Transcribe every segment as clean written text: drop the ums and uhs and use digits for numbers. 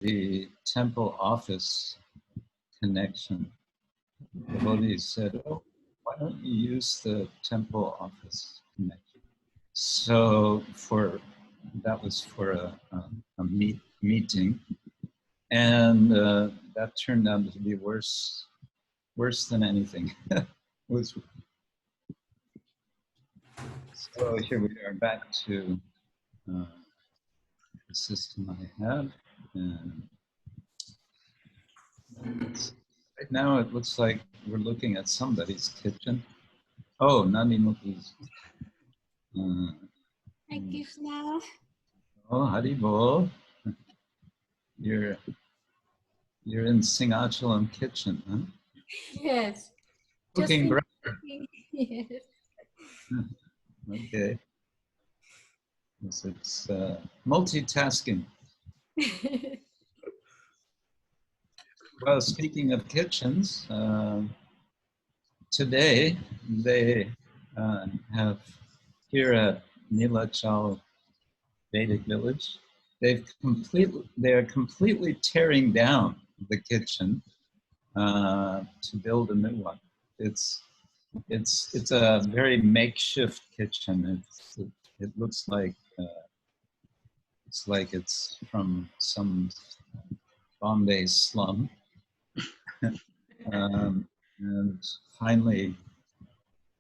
the temple office connection. The devotees said, oh, why don't you use the temple office connection? So that was for a meeting, and that turned out to be worse than anything. So here we are back to the system I have. And right now it looks like we're looking at somebody's kitchen. Oh, Nandimukhi's. Hi, Krishna. Oh, Haribol. You're in Singachalam kitchen, huh? Yes. Cooking breakfast. Yes. Okay. Yes, it's multitasking. Well, speaking of kitchens, today they have here at Nilachal Vedic Village, they're completely tearing down the kitchen to build a new one. It's a very makeshift kitchen. It looks like it's from some Bombay slum. And finally,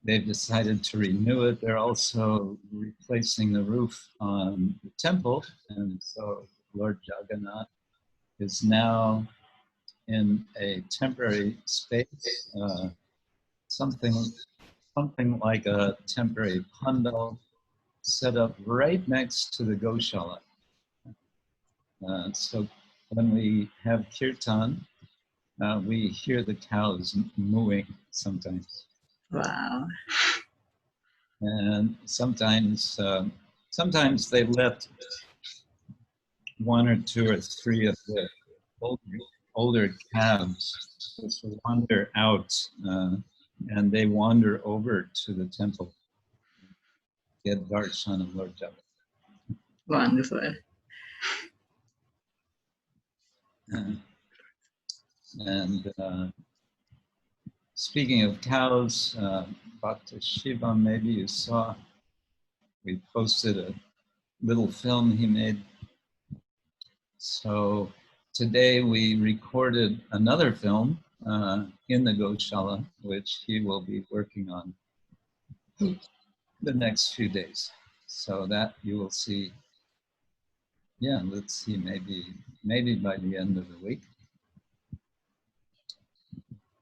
they've decided to renew it. They're also replacing the roof on the temple, and so Lord Jagannath is now in a temporary space, something like a temporary pandal set up right next to the Goshala. So when we have kirtan, we hear the cows mooing sometimes. Wow. And sometimes they let one or two or three of the older calves just wander out, and they wander over to the temple, get darshan of Lord Jagannath. Wonderful. And speaking of cows, Bhakta Shiva, maybe you saw, we posted a little film he made. So today we recorded another film in the Goshala, which he will be working on the next few days. So that you will see, yeah, let's see, maybe by the end of the week.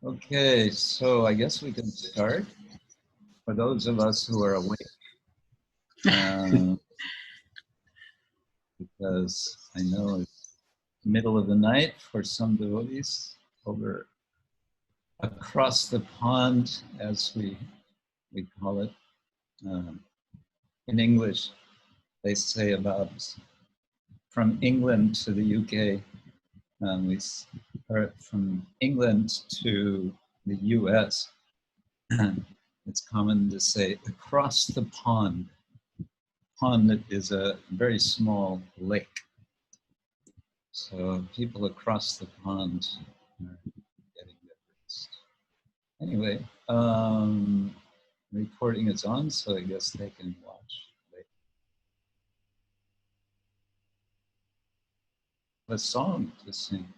Okay, so I guess we can start. For those of us who are awake, because I know it's middle of the night for some devotees over across the pond, as we call it. In English, they say about from England to the UK, or from England to the US, it's common to say across the pond. Pond is a very small lake. So people across the pond are getting their rest. Anyway, recording is on, so I guess they can watch later. A song to sing.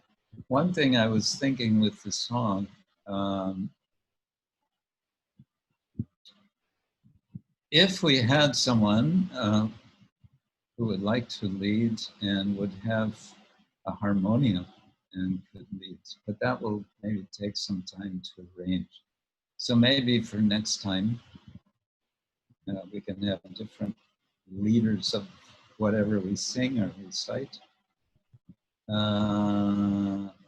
One thing I was thinking with the song, if we had someone who would like to lead and would have a harmonium and could lead, but that will maybe take some time to arrange. So maybe for next time, we can have different leaders of whatever we sing or recite.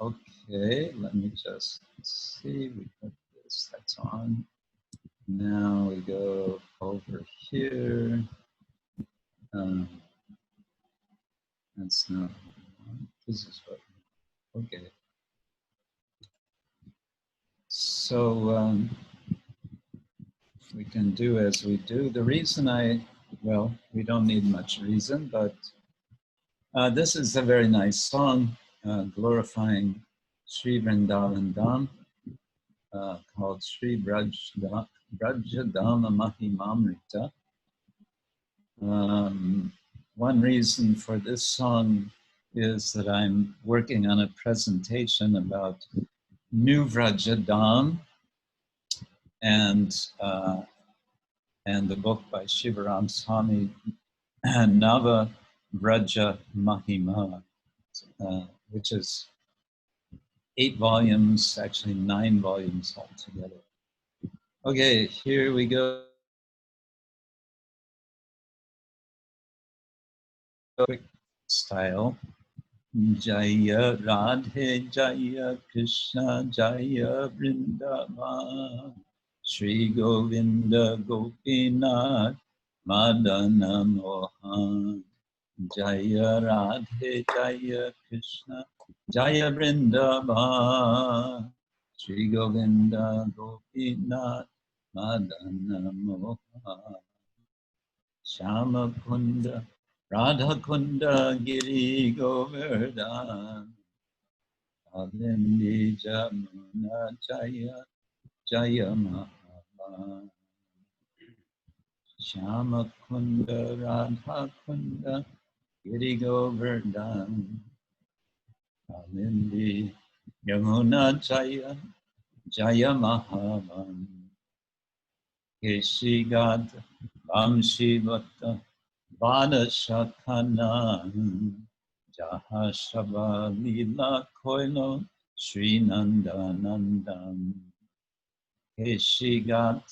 Okay, let me just see, we put this, that's on. Now we go over here. That's not, this is what, okay. So we can do as we do. The reason well, we don't need much reason, but this is a very nice song. glorifying Sri Vrndavana called Vraja Dhama Mahimamrta. One reason for this song is that I'm working on a presentation about New Vrajadam and the book by Shivaram Swami, Nava Vraja Mahima, which is 8 volumes, actually 9 volumes altogether. Okay, here we go. Quick style. Jaya Radhe Jaya Krishna Jaya Vrndavana Shri Govinda Gopinath madana-mohan Jaya Radhe Jaya Krishna Jaya Vrndavana Shri Govinda Gopinath madana-mohan śyama-kund rādhā-kun giri-govardhan Jamuna Jaya Jaya-mahan śyama-kund rādhā-kun giri-govardhan Jamuna Jaya Jaya-mahan keśī-ghāt dwādaśa-kānan lila koilo śrī-nanda-nandan keśī-ghāt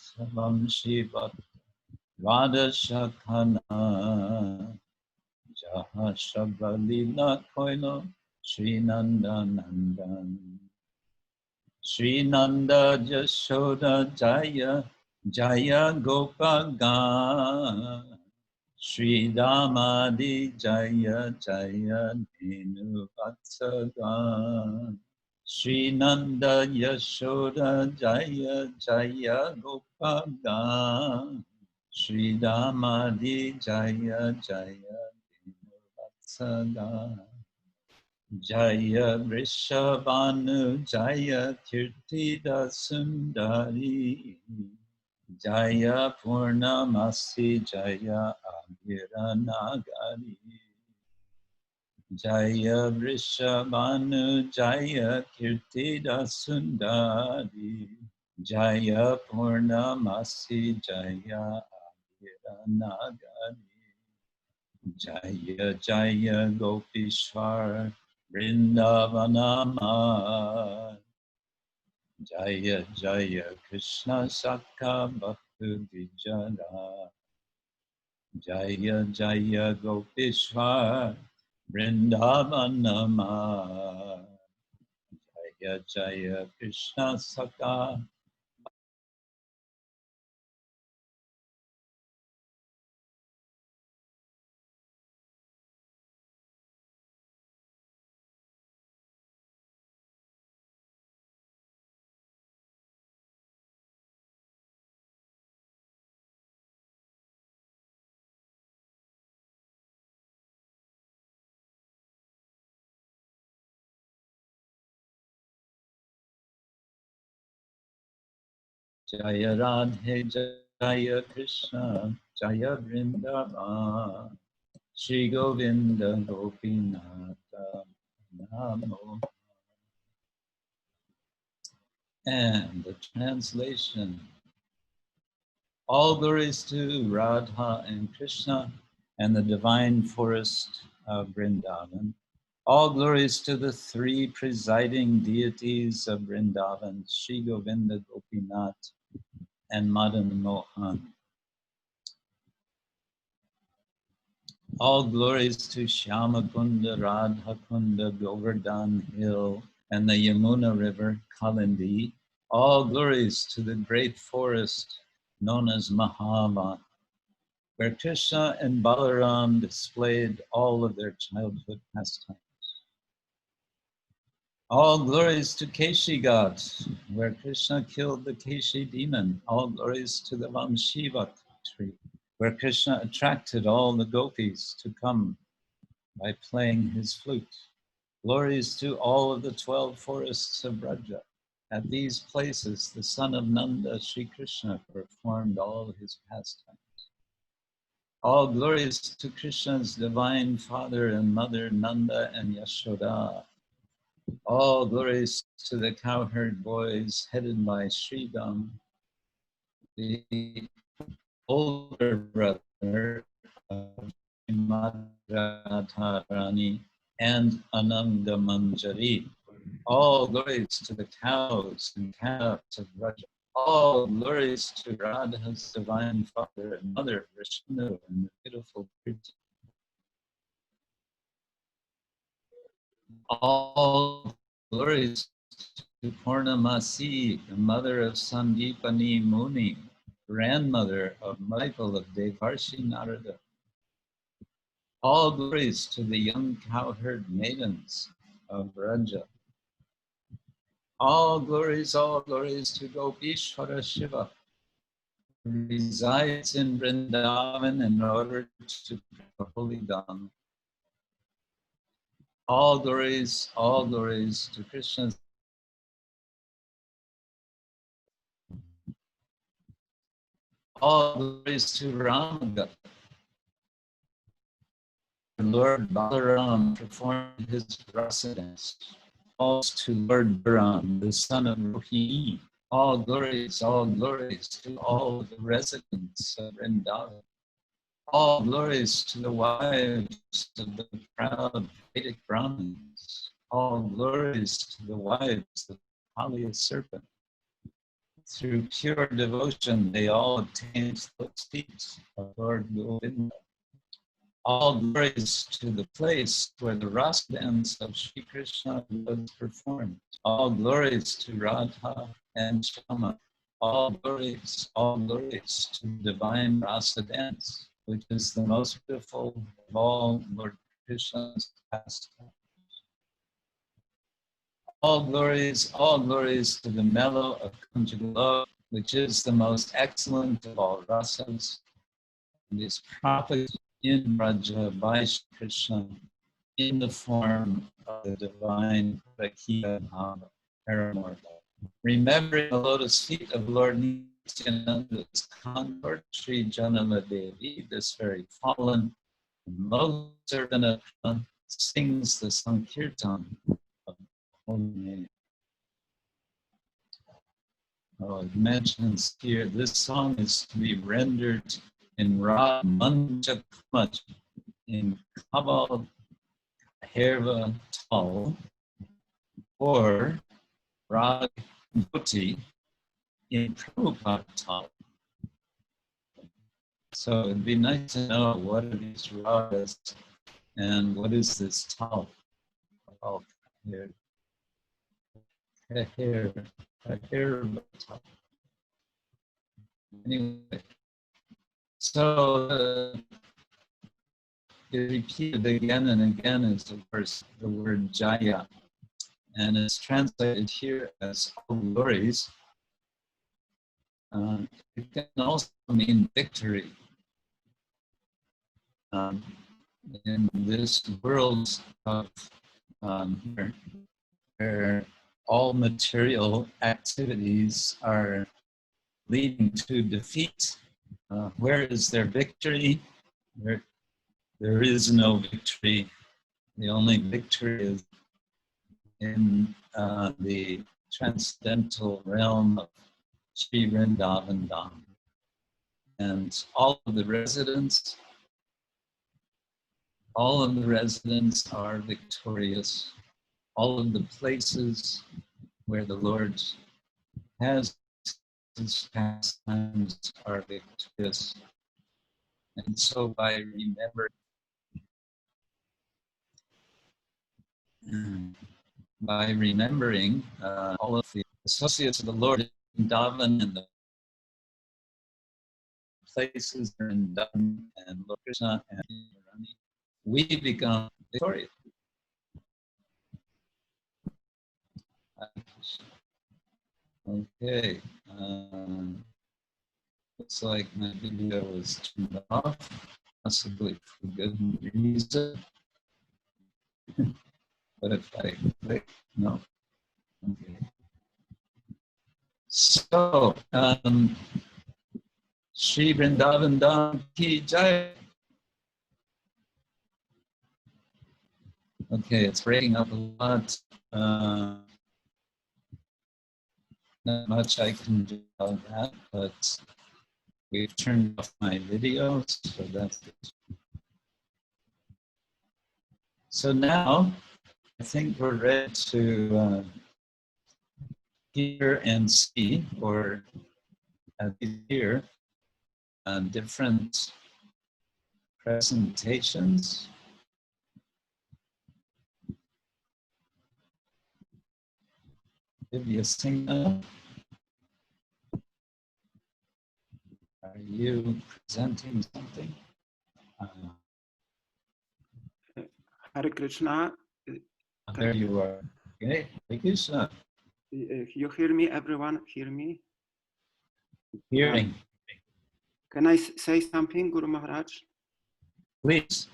dwādaśa-kānan lila koilo śrī-nanda-nandan śrī-nanda-jaśodā Jaya Jaya gopa-gan Shri-Dhamadi Jaya Jaya dhenu-vatsa-gan śrī-nanda-jaśodā Jaya Jaya gopa-gan Shri-Dhamadi Jaya Jaya dhenu-vatsa-gan Jaya Vrishavaну Jaya Kirtida-sundari Jaya Purnamasi Jaya ābhīra-nāgarī Jaya Vrishabhanu Jaya Kirtida-sundari Jaya Purnamasi Jaya ābhīra-nāgarī Jaya Jaya Gopishwar Vrndavana-mājh Jaya Jaya Krishna Kshetra Swami Jaya Jaya Gopishwar Vrndavana-mājh Jaya Jaya Krishna Kshetra Jaya Radhe Jaya Krishna Jaya Vrndavana Shri Govinda Gopinata Namo. And the translation. All glories to Radha and Krishna and the divine forest of Vrindavan. All glories to the 3 presiding deities of Vrindavan, Shri Govinda Gopinath and madana-mohan. All glories to śyama-kund, rādhā-kun, Govardhan Hill, and the Yamuna River, Kalindi. All glories to the great forest known as Mahava, where Krishna and Balaram displayed all of their childhood pastimes. All glories to keśī-ghāt, where Krishna killed the Keśī demon. All glories to the Vamshivat tree, where Krishna attracted all the gopis to come by playing his flute. Glories to all of the 12 forests of Vraja. At these places, the son of Nanda, Sri Krishna, performed all his pastimes. All glories to Krishna's divine father and mother, Nanda and Yashoda. All glories to the cowherd boys headed by Sridham, the older brother of Madana-mohan and Ananda-manjari. All glories to the cows and calves of Vraja. All glories to Radha's divine father and mother, Vishnu, and the beautiful Krishna. All glories to Purnamasi, the mother of Sandipani Muni, grandmother of Michael of Devarshi Narada. All glories to the young cowherd maidens of Vraja. All glories to Gopishwara Shiva, who resides in Vrndavana in order to the holy Dhama. All glories to Krishna's. All glories to Rāma-ghāta. Lord Balaram performed his rasa dance. All to Lord Balaram, the son of Rohini. All glories to all the residents of Vrndavana. All glories to the wives of the proud Vedic Brahmins. All glories to the wives of Kaliya serpent. Through pure devotion, they all obtained the feet of Lord Govinda. All glories to the place where the rasa dance of Sri Krishna was performed. All glories to Radha and Śyama. All glories to divine rasa dance, which is the most beautiful of all Lord Krishna's pastimes. All glories to the mellow of conjugal love, which is the most excellent of all rasas, and is propagated in Vraja by Krishna in the form of the divine Mahimamrta. Remembering the lotus feet of Lord Nityananda's consort, Sri Janama-devi, this very fallen and low servant of Krishna, sings the Sankirtan of holy name. Oh, it mentions here, this song is to be rendered in rādhā-mancha in Kabal Herva Tal, or Rāgoti in Prabhupada Tal. So it'd be nice to know what are these ragas and what is this Tal. Oh, here. Anyway, so it repeated again and again is, of course, the word Jaya, and it's translated here as all glories. It can also mean victory. In this world of where all material activities are leading to defeat, where is there victory? There is no victory. The only victory is in the transcendental realm of śrī-nanda-nandan. And all of the residents are victorious. All of the places where the Lord has his pastimes are victorious. And so by remembering all of the associates of the Lord in ndāvana and the places in ndāvan and Lord Krishna and Rani, we become victorious. Okay, looks like my video was turned off, possibly for good reason. But if I click, no. Okay. So, śrī-nanda-nandan ki Jaya. Okay, it's breaking up a lot. Not much I can do about that, but we've turned off my videos, so that's it. So now, I think we're ready to hear and see, or hear different presentations. Sanga, are you presenting something? Hare Krishna. There you are. Okay, Hare Krishna. You hear me? Everyone hear me? Hearing. Can I say something, Guru Maharaj? Please.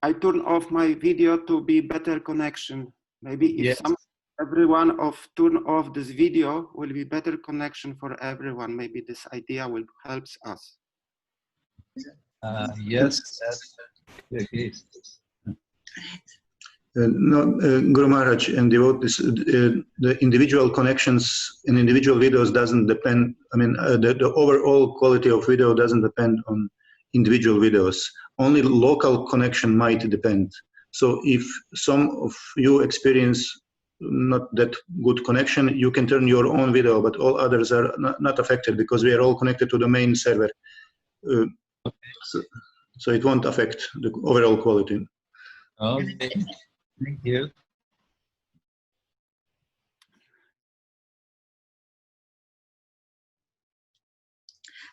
I turn off my video to be better connection. Maybe if Yes. everyone turn off this video, will be better connection for everyone. Maybe this idea will help us. Yes, that's the case. Guru Maharaj and devotees, the individual connections in individual videos doesn't depend, the overall quality of video doesn't depend on individual videos. Only local connection might depend. So if some of you experience not that good connection, you can turn your own video, but all others are not affected because we are all connected to the main server. So it won't affect the overall quality. Okay, thank you.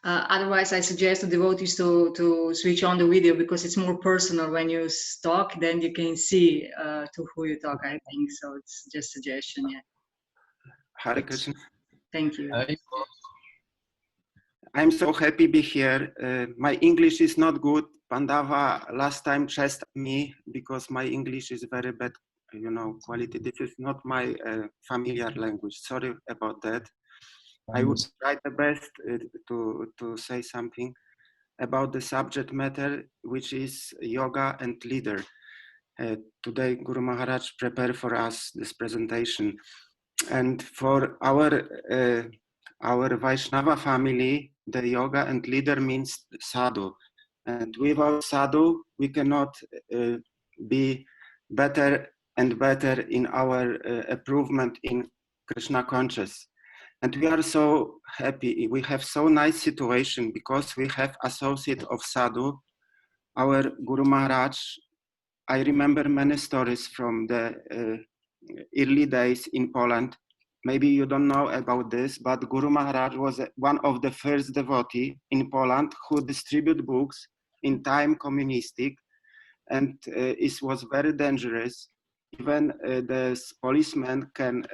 Otherwise, I suggest to devotees to switch on the video because it's more personal when you talk. Then you can see to who you talk. I think so. It's just suggestion. Yeah. Hare Krishna. Thank you. I'm so happy to be here. My English is not good. Pandava last time chastised me because my English is very bad, quality. This is not my familiar language. Sorry about that. I would try the best to say something about the subject matter, which is yoga and leader. Today, Guru Maharaj prepared for us this presentation. And for our Vaishnava family, the yoga and leader means sadhu. And without sadhu, we cannot be better and better in our improvement in Krishna conscious. And we are so happy. We have so nice situation because we have associate of sadhu, our Guru Maharaj. I remember many stories from the early days in Poland. Maybe you don't know about this, but Guru Maharaj was one of the first devotee in Poland who distributed books in time communistic, and it was very dangerous. Even the policeman can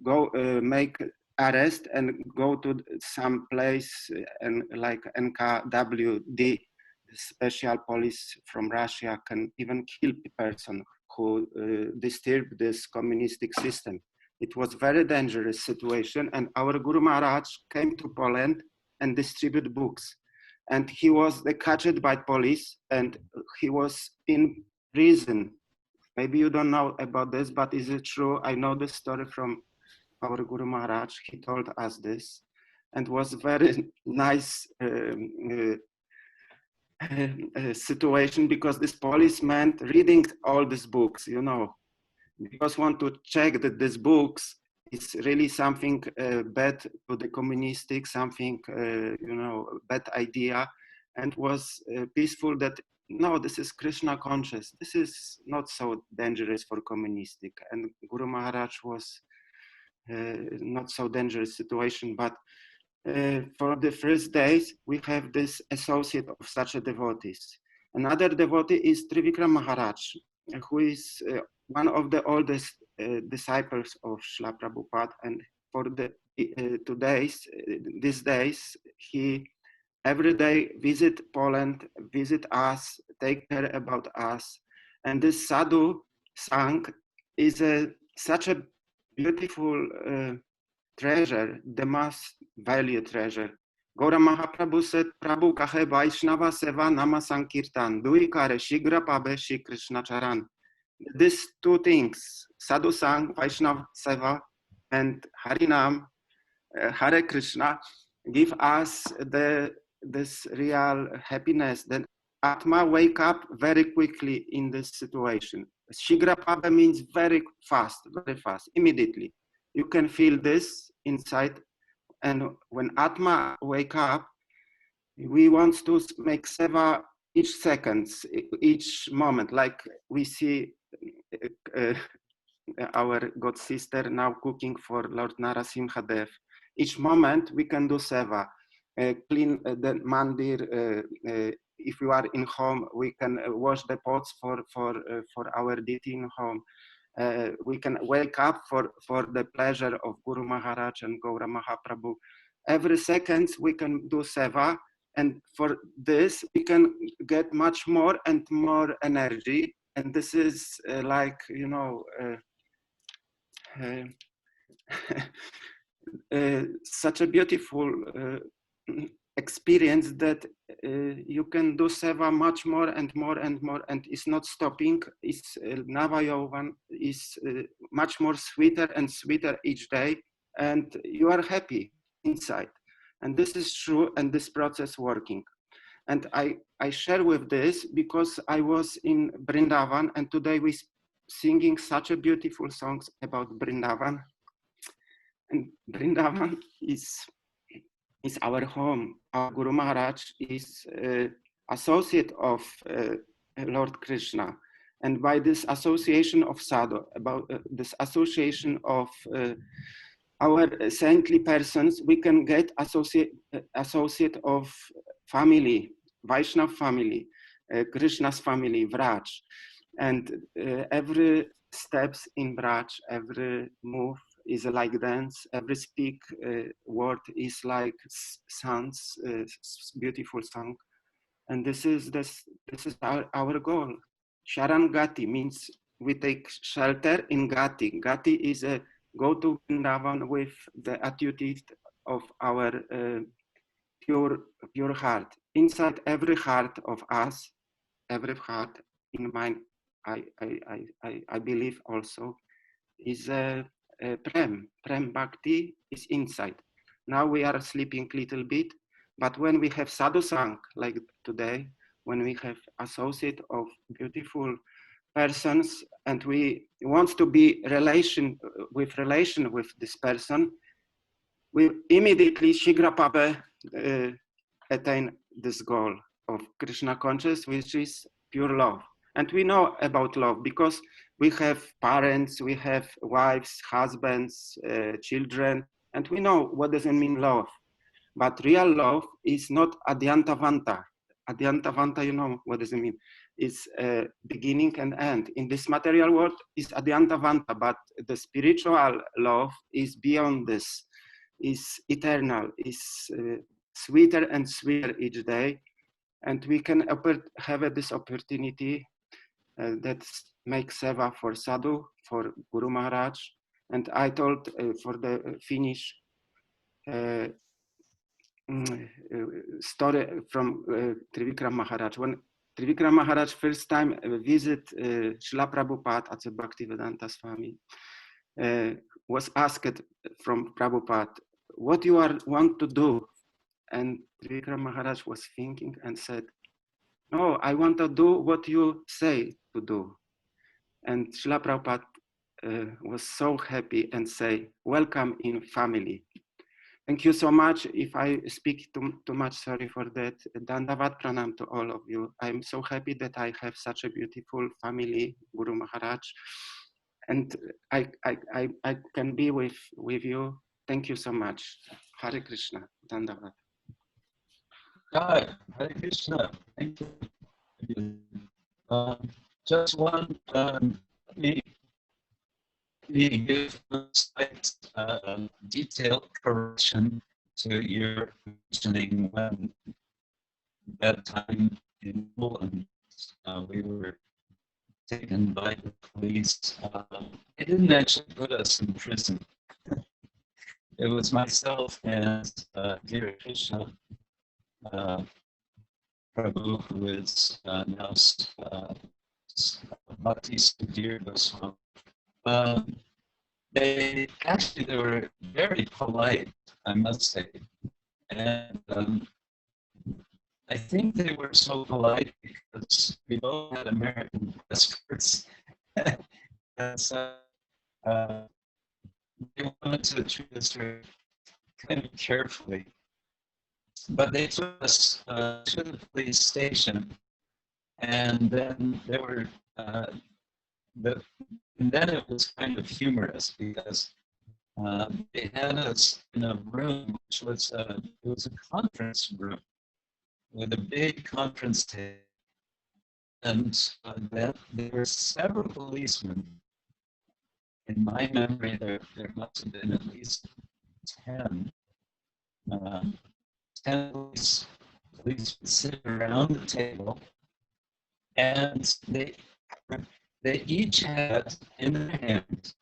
go make arrest and go to some place and like NKWD, special police from Russia, can even kill a person who disturbed this communistic system. It was very dangerous situation, and our Guru Maharaj came to Poland and distributed books. And he was catched by police, and he was in prison. Maybe you don't know about this, but is it true? I know the story from our Guru Maharaj. He told us this, and was very nice situation because this policeman reading all these books, because want to check that these books is really something bad to the communistic, something, bad idea, and was peaceful that, no, this is Krishna conscious. This is not so dangerous for communistic. And Guru Maharaj was not so dangerous situation, but for the first days, we have this associate of such a devotees. Another devotee is Trivikram Maharaj, who is one of the oldest disciples of Srila Prabhupada. And for these days, he every day visit Poland, visit us, take care about us. And this sadhu sang is such a beautiful treasure, the most valued treasure. Gaura Mahaprabhu said, Prabhu kahe Vaishnava seva nama sankirtan, dui kare shigra pabe shi Krishna charan. These two things, sadhu sang, Vaishnava seva, and Harinam, Hare Krishna, give us this real happiness. That Atma wake up very quickly in this situation. Shigra pabe means very fast, immediately. You can feel this inside. And when Atma wake up, we want to make seva each second, each moment, like we see our god sister now cooking for Lord Narasimha Dev. Each moment we can do seva, clean the mandir. If you are in home, we can wash the pots for our deity in home. We can wake up for the pleasure of Guru Maharaj and Gaura Mahaprabhu. Every second we can do seva, and for this we can get much more and more energy. And this is like, you know, such a beautiful experience that you can do seva much more and more and more, and it's not stopping. It's Navayovan is much more sweeter and sweeter each day, and you are happy inside. And this is true, and this process working. And I share with this because I was in Vrndavana, and today we singing such a beautiful songs about Vrndavana. And Vrndavana is our home. Our Guru Maharaj is associate of Lord Krishna. And by this association of sadhu, about this association of our saintly persons, we can get associate of family, Vaishnava family, Krishna's family, Vraj. And every steps in Vraj, every move is like dance. Every speak word is like sounds, beautiful song. And this is our goal. Sharan Gati means we take shelter in Gati. Gati is a go to Vrndavana with the attitude of our pure heart. Inside every heart of us, every heart in mine, I believe also, is a prem bhakti is inside. Now we are sleeping a little bit, but when we have sadhu sang like today, when we have associate of beautiful persons and we want to be relation with this person, we immediately shigra pabe attain this goal of Krishna consciousness, which is pure love. And we know about love because we have parents, we have wives, husbands, children, and we know what does it mean love. But real love is not adyantavanta. Adyantavanta, you know what does it mean? It's beginning and end. In this material world is adyantavanta, but the spiritual love is beyond this, is eternal, is sweeter and sweeter each day. And we can have this opportunity that makes seva for sadhu, for Guru Maharaj. And I told for the finish story from Trivikram Maharaj. When Trivikram Maharaj first time visit Srila Prabhupada at the Bhaktivedanta Swami, was asked from Prabhupada, what you want to do? And Trivikram Maharaj was thinking and said, no, I want to do what you say to do. And Srila Prabhupada was so happy and say, welcome in family. Thank you so much. If I speak too much, sorry for that. Dandavat pranam to all of you. I'm so happy that I have such a beautiful family, Guru Maharaj. And I can be with you. Thank you so much. Hare Krishna. Dandavat. Hare Krishna. Thank you. Just one, we give a slight detailed correction to your mentioning when that time in Poland we were taken by the police. They didn't actually put us in prison. It was myself and Krishna Prabhu, who is now Bhakti Sudhir Swami. They were very polite, I must say. And I think they were so polite because we both had American passports. And so they wanted to treat us very kind of carefully. But they took us to the police station, and then there were and then it was kind of humorous because they had us in a room which was it was a conference room with a big conference table, and then there were several policemen. In my memory, there must have been at least 10 police would sit around the table, and they each had in their hand,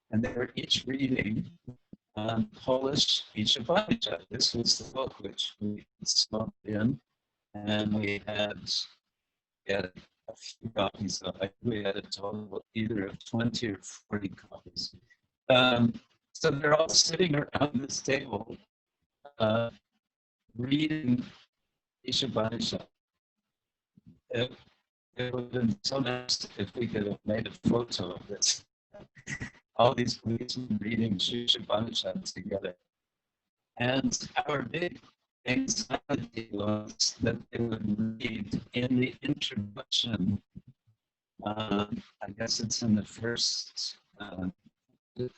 and they were each reading Polish śyama-kund. This was the book which we smoked in, and we had a few copies of it. We had a total either of 20 or 40 copies. So they're all sitting around this table reading śyama-kund. It would have been so nice if we could have made a photo of this. All these policemen reading śyama-kund together. And our big anxiety was that they would read in the introduction, I guess it's in the first, the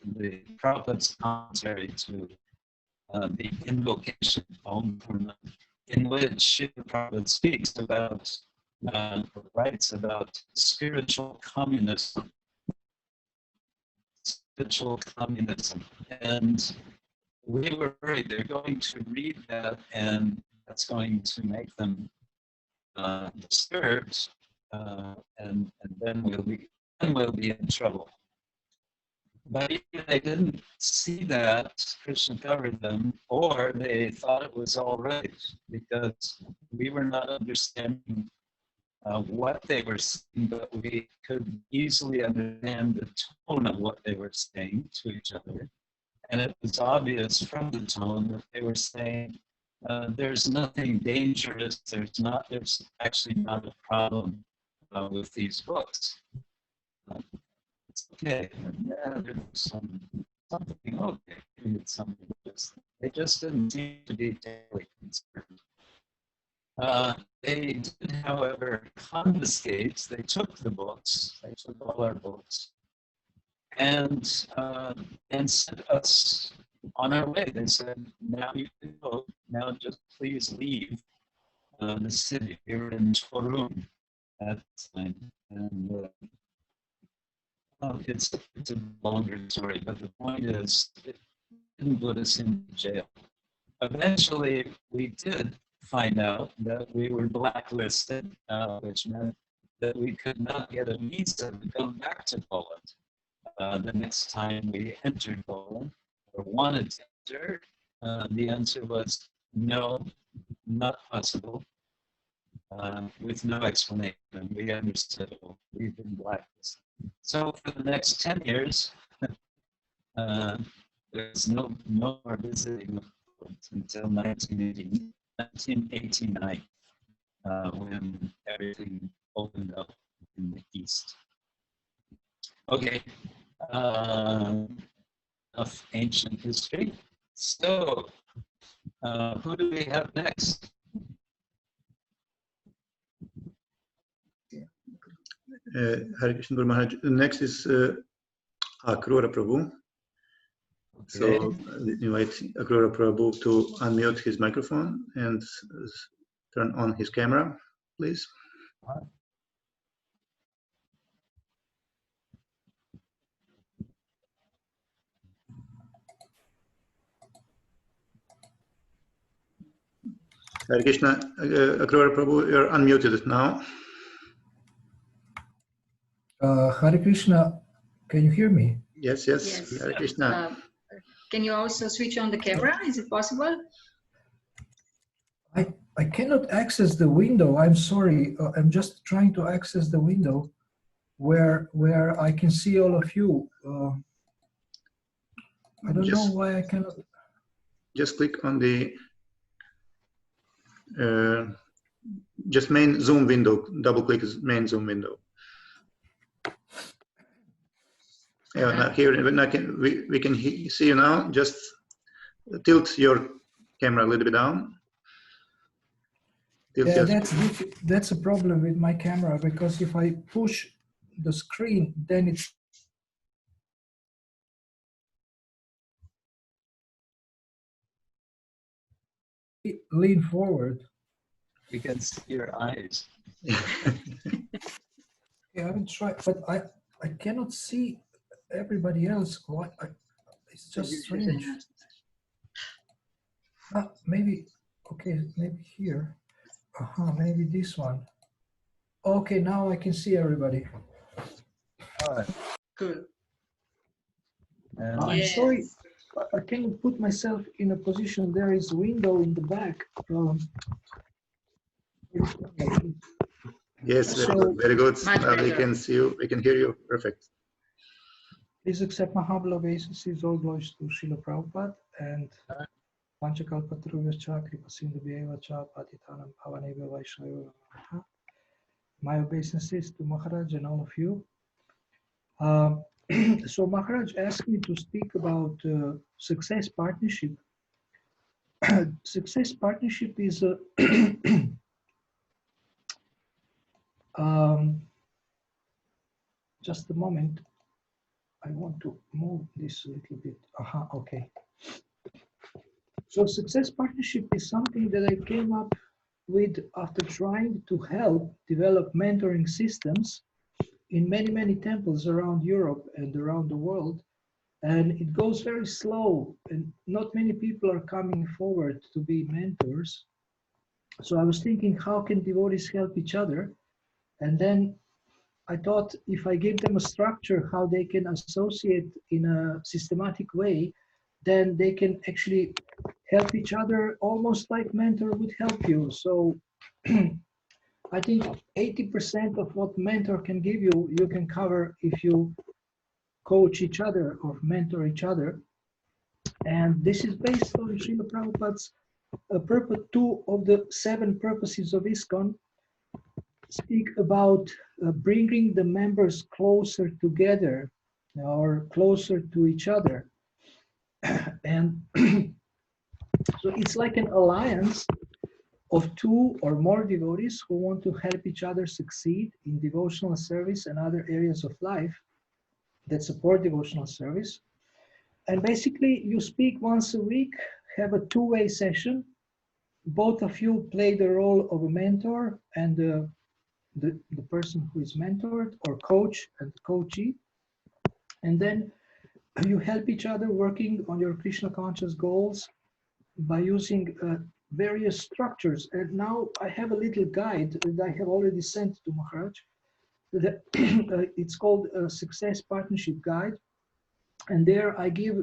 Prabhupada's commentary to the invocation, Om Purna, in which Srila Prabhupada speaks about, writes about spiritual communism. And we were worried they're going to read that and that's going to make them disturbed, and then we'll be in trouble. But either they didn't see that Krishna covered them, or they thought it was all right because we were not understanding what they were saying, but we could easily understand the tone of what they were saying to each other. And it was obvious from the tone that they were saying, there's nothing dangerous, there's actually not a problem with these books. It's okay, yeah, there's something okay, it's something they just didn't seem to be terribly concerned. They did, however, confiscate, they took the books, they took all our books, and sent us on our way. They said, now you can go, now just please leave the city. We were in Torum at the time, and it's a longer story, but the point is, it didn't put us in jail. Eventually, we did find out that we were blacklisted, which meant that we could not get a visa to come back to Poland. The next time we entered Poland or wanted to enter, the answer was no, not possible, with no explanation. We understood we've been blacklisted. So for the next 10 years, there's no more visiting until 1989, when everything opened up in the East. Okay, of ancient history. So, who do we have next? Hare Krishna Guru Maharaj. Next is Akrura Prabhu. Okay. So invite Akrura Prabhu to unmute his microphone and turn on his camera, please. Hare Krishna, Akrura Prabhu, you're unmuted now. Hare Krishna, can you hear me? Yes, Yes. Hare Krishna. Can you also switch on the camera? Is it possible? I cannot access the window. I'm sorry. I'm just trying to access the window where I can see all of you. I don't know why I cannot. Just click on the just main Zoom window. Double click main Zoom window. Yeah, now here we can see you now. Just tilt your camera a little bit down. Yeah, that's a problem with my camera, because if I push the screen, then it's lean forward. We can see your eyes. Yeah, I haven't tried, but I cannot see everybody else. Why? It's just strange. Maybe, okay, maybe here. Maybe this one. Okay, now I can see everybody. All right. Good. I'm sorry, I cannot put myself in a position. There is a window in the back. Yes, very good. We can see you, we can hear you. Perfect. Please accept my humble obeisances, all glories to Srila Prabhupada and Panchakalpatarubhascha Kripasinduvyeva Patitanam Pavanebhyo Vaishnava. My obeisances to Maharaj and all of you. So Maharaj asked me to speak about success partnership. Success partnership is a just a moment. I want to move this a little bit. Okay. So success partnership is something that I came up with after trying to help develop mentoring systems in many, many temples around Europe and around the world. And it goes very slow, and not many people are coming forward to be mentors. So I was thinking, how can devotees help each other? And then I thought, if I give them a structure, how they can associate in a systematic way, then they can actually help each other, almost like mentor would help you. So I think 80% of what mentor can give you, you can cover if you coach each other or mentor each other. And this is based on Srila Prabhupada's purpose. 2 of the 7 purposes of ISKCON speak about bringing the members closer together or closer to each other. And so it's like an alliance of 2 or more devotees who want to help each other succeed in devotional service and other areas of life that support devotional service. And basically you speak once a week, have a 2-way session. Both of you play the role of a mentor and the person who is mentored, or coach and coachee. And then you help each other working on your Krishna conscious goals by using various structures. And now I have a little guide that I have already sent to Maharaj. It's called a Success Partnership Guide. And there I give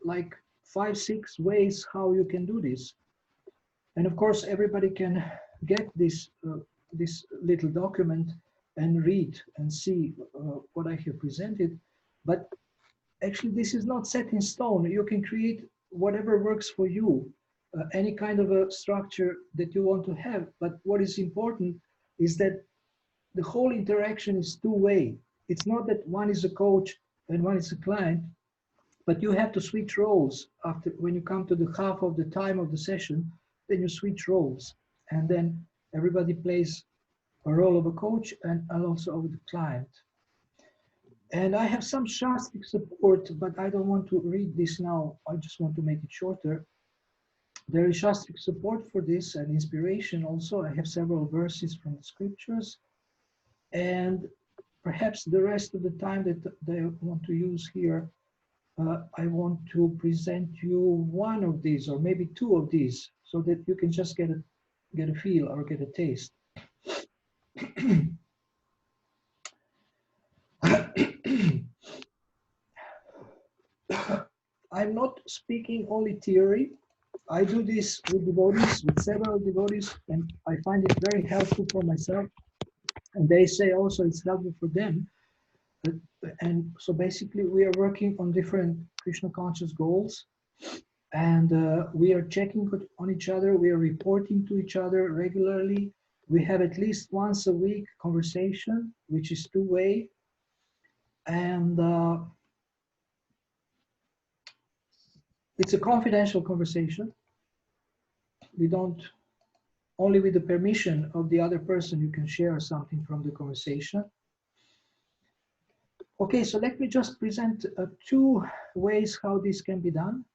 like 5-6 ways how you can do this. And of course, everybody can get this, this little document and read and see what I have presented. But actually, this is not set in stone. You can create whatever works for you, any kind of a structure that you want to have. But what is important is that the whole interaction is 2-way. It's not that one is a coach and one is a client, but you have to switch roles after, when you come to the half of the time of the session, then you switch roles. And then everybody plays a role of a coach and also of the client. And I have some Shastric support, but I don't want to read this now. I just want to make it shorter. There is Shastric support for this and inspiration also. I have several verses from the scriptures. And perhaps the rest of the time that I want to use here, I want to present you one of these, or maybe 2 of these, so that you can just get a feel or get a taste. I'm not speaking only theory. I do this with devotees, with several devotees, and I find it very helpful for myself. And they say also it's helpful for them. And so basically we are working on different Krishna conscious goals, and we are checking on each other. We are reporting to each other regularly. We have at least once a week conversation, which is two-way. And it's a confidential conversation. We don't, only with the permission of the other person, you can share something from the conversation. Okay, so let me just present two ways how this can be done.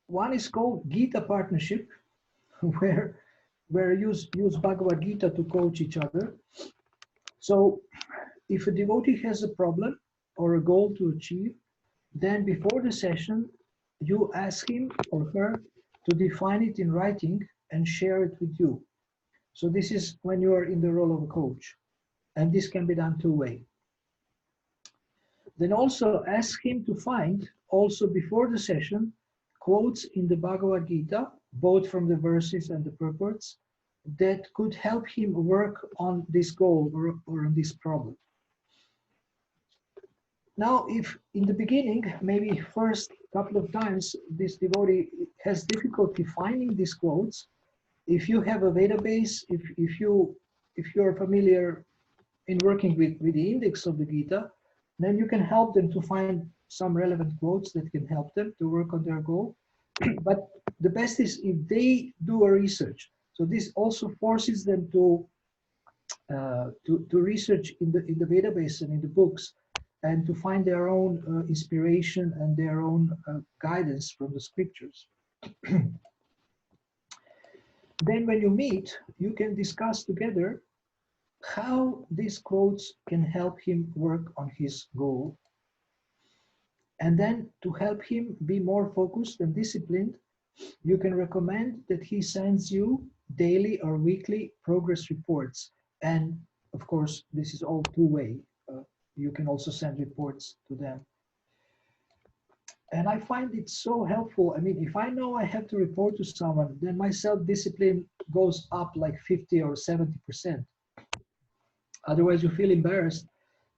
One is called Gita partnership, where use Bhagavad Gita to coach each other. So if a devotee has a problem or a goal to achieve, then before the session, you ask him or her to define it in writing and share it with you. So this is when you are in the role of a coach, and this can be done two-way. Then also ask him to find, also before the session, quotes in the Bhagavad Gita, both from the verses and the purports, that could help him work on this goal or on this problem. Now, if in the beginning, maybe first couple of times, this devotee has difficulty finding these quotes, if you have a database, if you're familiar in working with the index of the Gita, then you can help them to find some relevant quotes that can help them to work on their goal. But the best is if they do a research. So this also forces them to research in the database and in the books, and to find their own inspiration and their own guidance from the scriptures. Then when you meet, you can discuss together how these quotes can help him work on his goal. And then to help him be more focused and disciplined, you can recommend that he sends you daily or weekly progress reports. And of course, this is all two-way. You can also send reports to them. And I find it so helpful. I mean, if I know I have to report to someone, then my self-discipline goes up like 50 or 70%. Otherwise, you feel embarrassed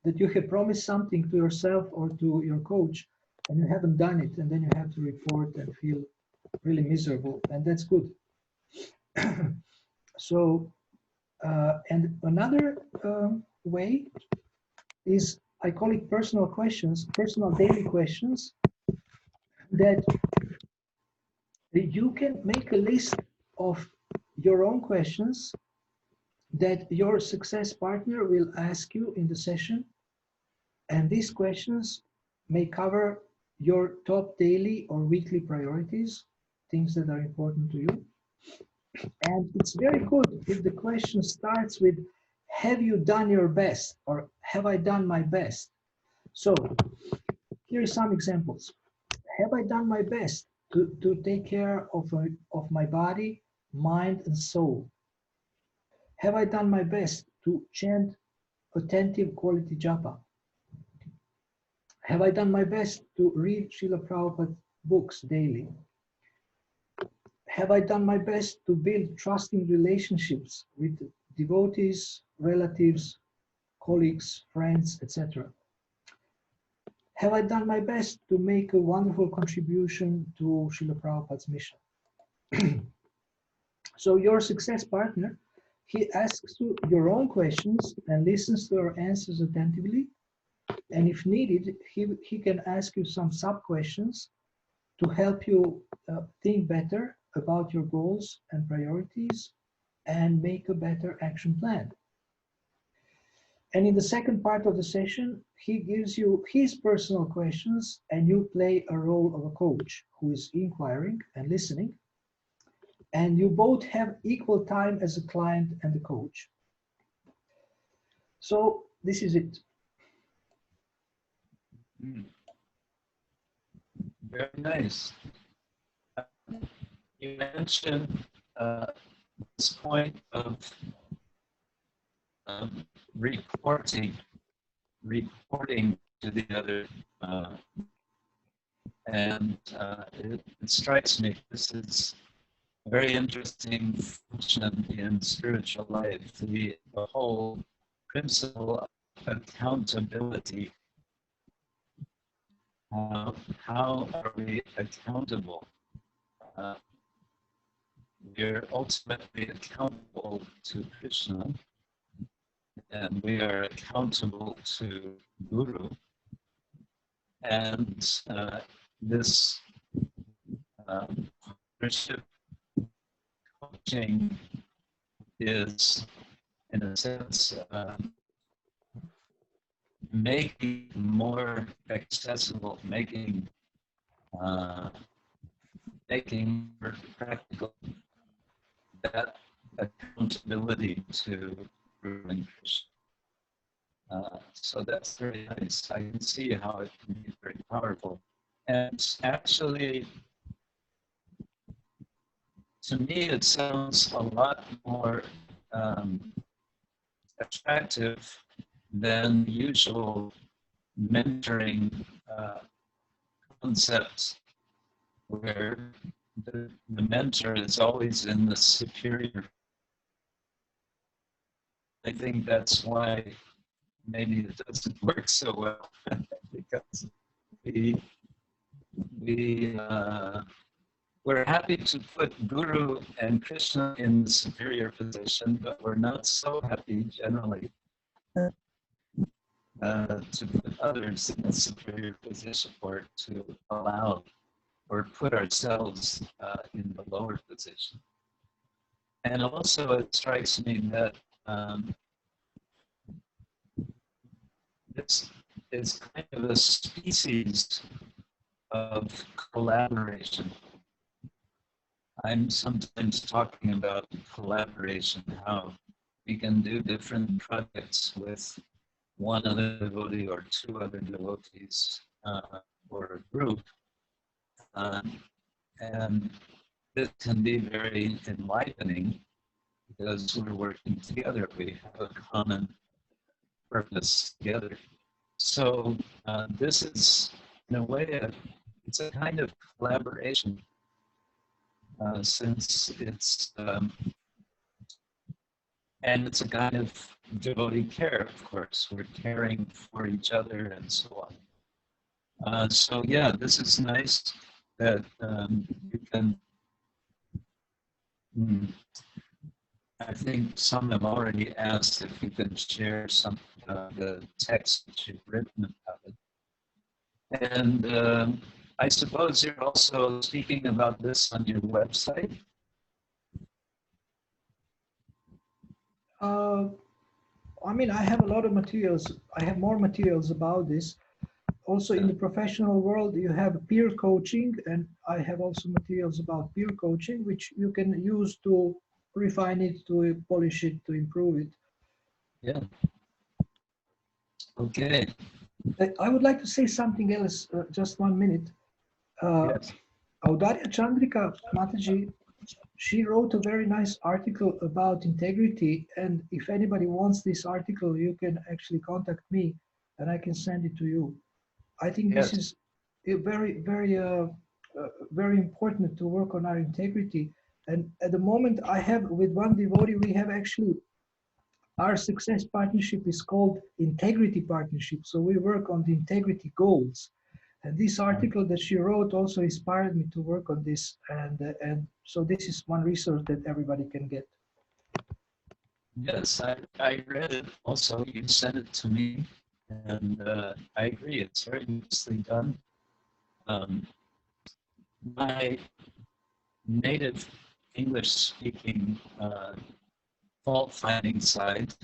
that you have promised something to yourself or to your coach, and you haven't done it, and then you have to report and feel really miserable, and that's good. So, and another way is, I call it personal questions, personal daily questions, that you can make a list of your own questions that your success partner will ask you in the session. And these questions may cover your top daily or weekly priorities, things that are important to you. And it's very good if the question starts with, have you done your best? Or have I done my best? So here are some examples. Have I done my best to take care of my body, mind, and soul? Have I done my best to chant attentive quality japa? Have I done my best to read Srila Prabhupada's books daily? Have I done my best to build trusting relationships with devotees, relatives, colleagues, friends, etc.? Have I done my best to make a wonderful contribution to Srila Prabhupada's mission? So your success partner, he asks you your own questions and listens to your answers attentively. And if needed, he can ask you some sub-questions to help you think better about your goals and priorities and make a better action plan. And in the second part of the session, he gives you his personal questions, and you play a role of a coach who is inquiring and listening. And you both have equal time as a client and the coach. So this is it. Very nice. You mentioned this point of reporting to the other, and it strikes me this is a very interesting function in spiritual life, the whole principle of accountability. How are we accountable? We're ultimately accountable to Krishna, and we are accountable to Guru. And this partnership coaching is, in a sense, making more accessible, making more practical that accountability to Guru and Krishna. So that's very nice. I can see how it can be very powerful. And actually, to me, it sounds a lot more attractive than usual mentoring concepts, where the mentor is always in the superior. I think that's why maybe it doesn't work so well, because we're happy to put Guru and Krishna in the superior position, but we're not so happy generally to put others in a superior position, or to allow or put ourselves in the lower position. And also it strikes me that this is kind of a species of collaboration. I'm sometimes talking about collaboration, how we can do different projects with one other devotee or two other devotees or a group. And this can be very enlightening because we're working together. We have a common purpose together. So this is, in a way, it's a kind of collaboration, since it's, and it's a kind of devotee care, of course. We're caring for each other and so on. So yeah, this is nice that you can, I think some have already asked if you can share some the text that you've written about it. And I suppose you're also speaking about this on your website. I mean, I have a lot of materials. I have more materials about this. Also, in the professional world, you have peer coaching, and I have also materials about peer coaching, which you can use to refine it, to polish it, to improve it. Yeah. Okay. I would like to say something else, just 1 minute. Yes. Audarya Chandrika Mataji, she wrote a very nice article about integrity, and if anybody wants this article, you can actually contact me and I can send it to you. I think Yes. this is very, very important to work on our integrity. And at the moment I have with one devotee, we have actually, our success partnership is called integrity partnership. So we work on the integrity goals. And this article that she wrote also inspired me to work on this. And so this is one resource that everybody can get. Yes, I read it also. You sent it to me, and I agree. It's very nicely done. My native English-speaking fault-finding side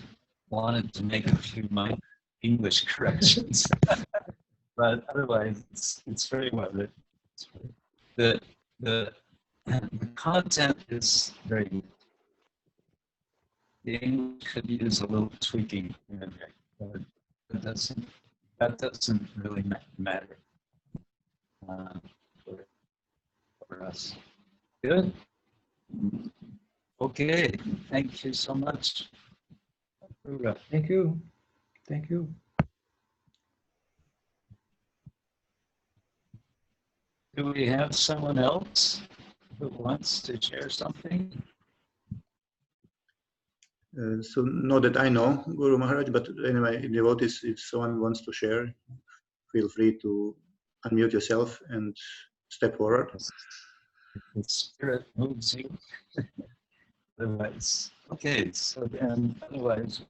wanted to make a few minor English corrections, but otherwise it's very well written. The content is very good. The English could use a little tweaking, but that doesn't really matter for us. Good. Okay. Okay, thank you so much. ābhīra. Thank you. Thank you. Do we have someone else who wants to share something? So not that I know, Guru Maharaj, but anyway, devotees, if someone wants to share, feel free to unmute yourself and step forward. If the spirit moves you. Otherwise, okay, so then otherwise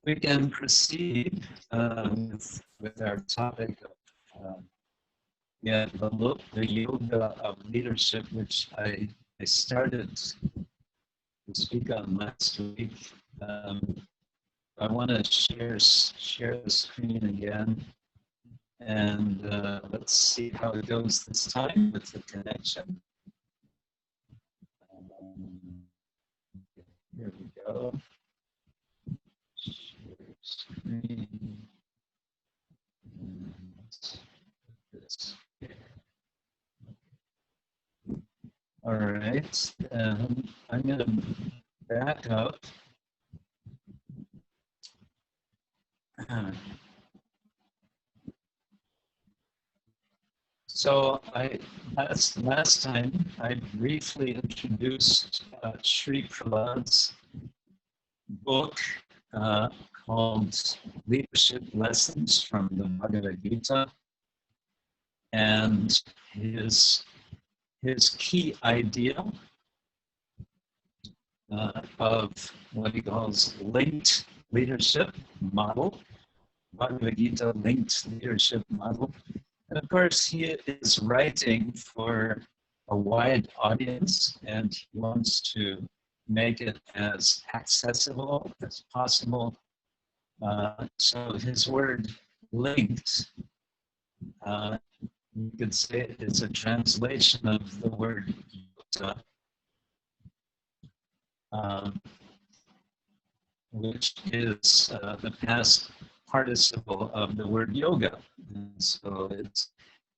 we can proceed with our topic of the yoga of leadership, which I started to speak on last week. I want to share the screen again, and let's see how it goes this time with the connection. Here we go. Share screen. This. All right, I'm going to back up. So last time I briefly introduced Sri Prahlad's book called Leadership Lessons from the Bhagavad-gīta, and his key idea of what he calls linked leadership model, Bhagavad-gīta linked leadership model. And of course, he is writing for a wide audience, and he wants to make it as accessible as possible. So his word linked, you could say it's a translation of the word yota, which is the past participle of the word yoga. And so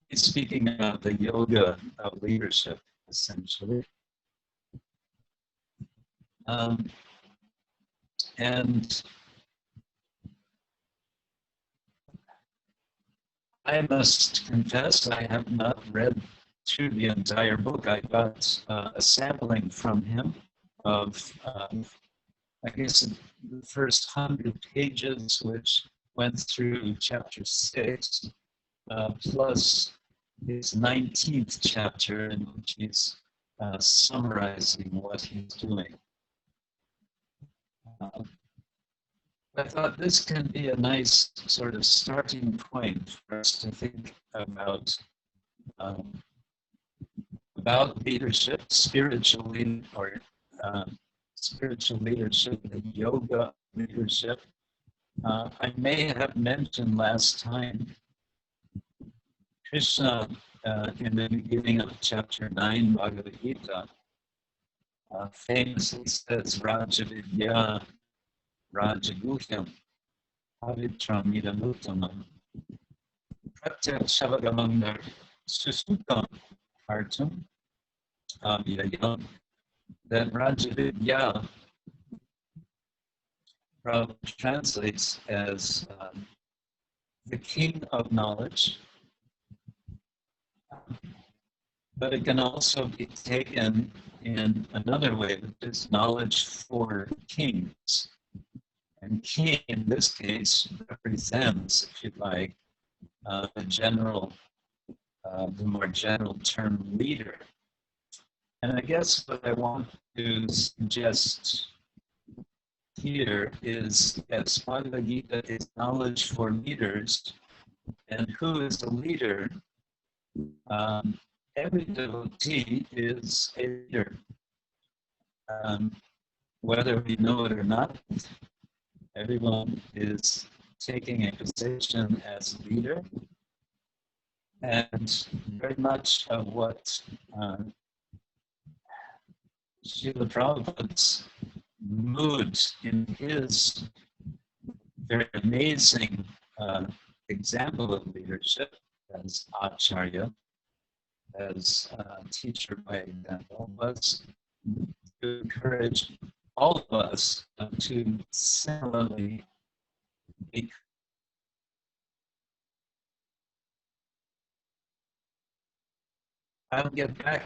he's speaking about the yoga of leadership, essentially. And I must confess, I have not read through the entire book. I got a sampling from him of, I guess, the first 100 pages, which went through chapter 6, plus his 19th chapter, in which he's summarizing what he's doing. I thought this can be a nice sort of starting point for us to think about leadership, spiritual leadership, the yoga leadership. I may have mentioned last time, Krishna, in the beginning of chapter 9, Bhagavad-gīta, famously says, Raja-vidya, Raja-guhyam, Pavitram idam-uttamam, Pratyakshavagamangar susukam artam ābhīra-yam. That Raja-vidya probably translates as the king of knowledge, but it can also be taken in another way, which is knowledge for kings. And king, in this case, represents, if you like, the more general term leader. And I guess what I want to suggest here is that Bhagavad-gīta is knowledge for leaders. And who is a leader? Every devotee is a leader. Whether we know it or not, everyone is taking a position as leader. And very much of what Srila Prabhupada's mood in his very amazing example of leadership as Acharya, as teacher by example, was to encourage all of us to similarly be. I'll get back.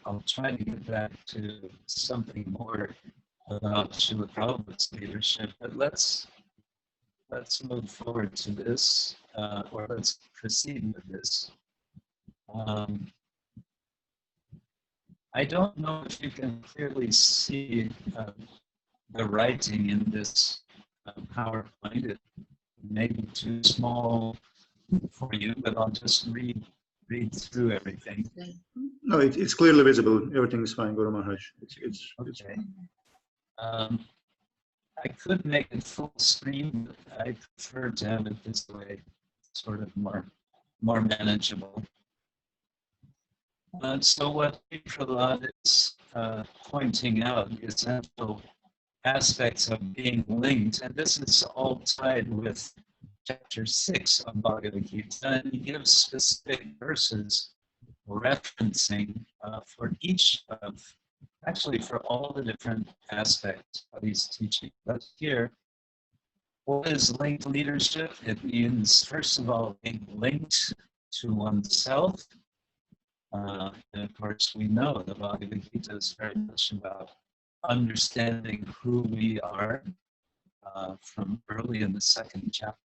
I'll try to get back to something more about Srila Prabhupada's leadership, but let's move forward to this, or let's proceed with this. I don't know if you can clearly see the writing in this PowerPoint. It may be too small for you, but I'll just read through everything. No, it's clearly visible. Everything is fine, Guru Maharaj. It's okay. I could make it full screen, but I prefer to have it this way, sort of more manageable. So what Prahlad is pointing out, the essential aspects of being linked, and this is all tied with chapter 6 of Bhagavad Gita, and he gives specific verses referencing for each of, actually for all the different aspects of his teaching. But here, what is linked leadership? It means, first of all, being linked to oneself. And of course, we know the Bhagavad Gita is very much about understanding who we are from early in the second chapter.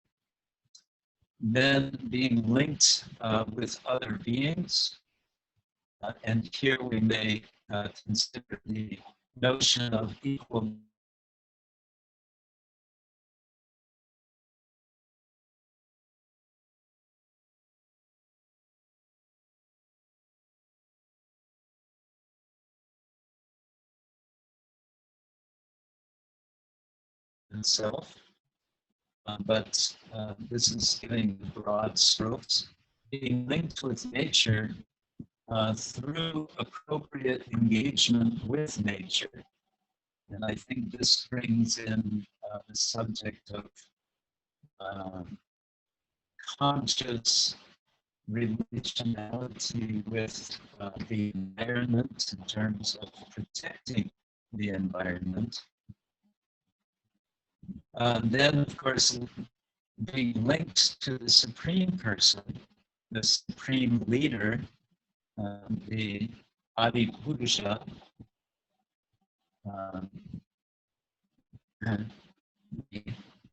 Then being linked with other beings. And here we may consider the notion of equal self. But this is giving broad strokes. Being linked with nature through appropriate engagement with nature. And I think this brings in the subject of conscious relationality with the environment in terms of protecting the environment. Then, of course, being linked to the Supreme Person, the Supreme Leader, the Adi Purusha, the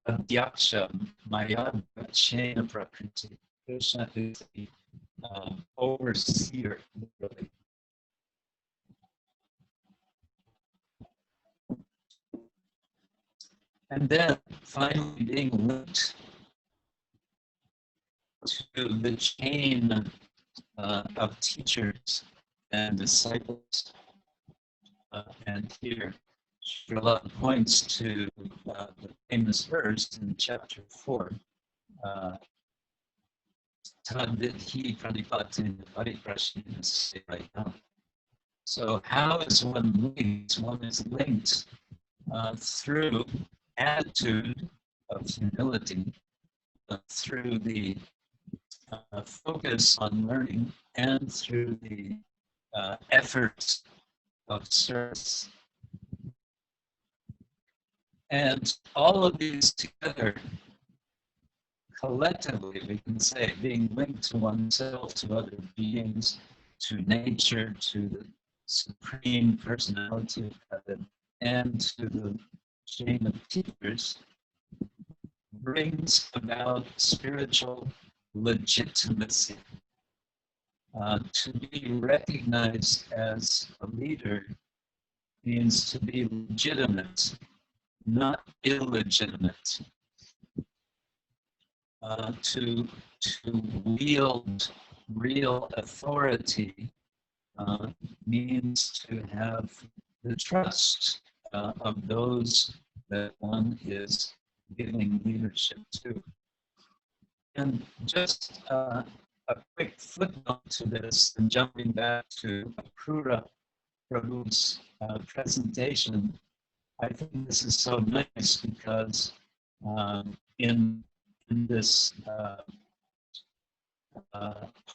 Adhyaksha, Maya Dvachena Prakriti. Krishna is the overseer, literally. And then finally being linked to the chain of teachers and disciples. And here, Srila points to the famous verse in chapter 4. Tadvidhi pranipati pariprashinase right now. So how is one linked? One is linked through attitude of humility, through the focus on learning, and through the efforts of service. And all of these together, collectively, we can say, being linked to oneself, to other beings, to nature, to the Supreme Personality of Heaven, and to the chain of teachers, brings about spiritual legitimacy. To be recognized as a leader means to be legitimate, not illegitimate. To wield real authority means to have the trust of those that one is giving leadership to. And just a quick footnote to this, and jumping back to Akrura Prabhu's presentation, I think this is so nice because in this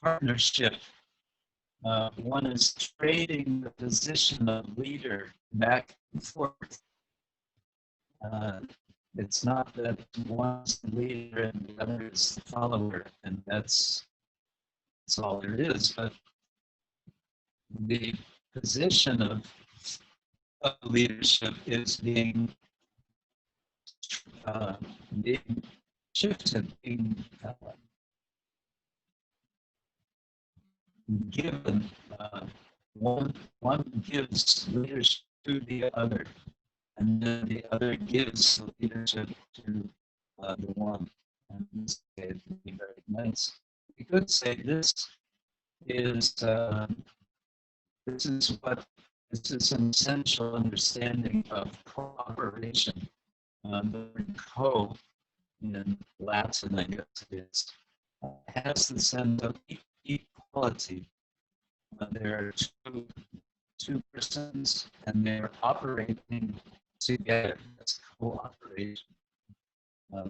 partnership one is trading the position of leader back and forth. It's not that one's the leader and the other is the follower, and that's all there is. But the position of leadership is being shifted, being given. One gives leadership to the other, and then the other gives leadership to the one. And this would be very nice. You could say this is this is an essential understanding of cooperation. The word co in Latin, I guess it is, has the sense of equality. There are two persons, and they're operating together. That's cooperation.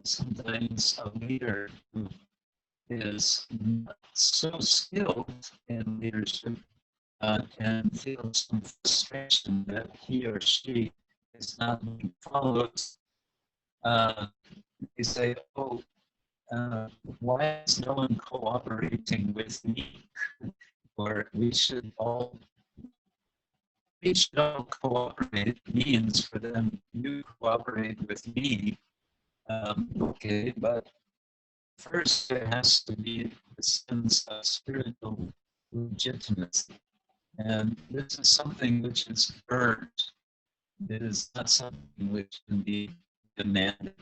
Sometimes a leader who is not so skilled in leadership and feels some frustration that he or she is not being followed. They say, "Oh, why is no one cooperating with me?" Or we should all cooperate. It means for them, you cooperate with me. Okay, but first there has to be a sense of spiritual legitimacy. And this is something which is earned. It is not something which can be demanded.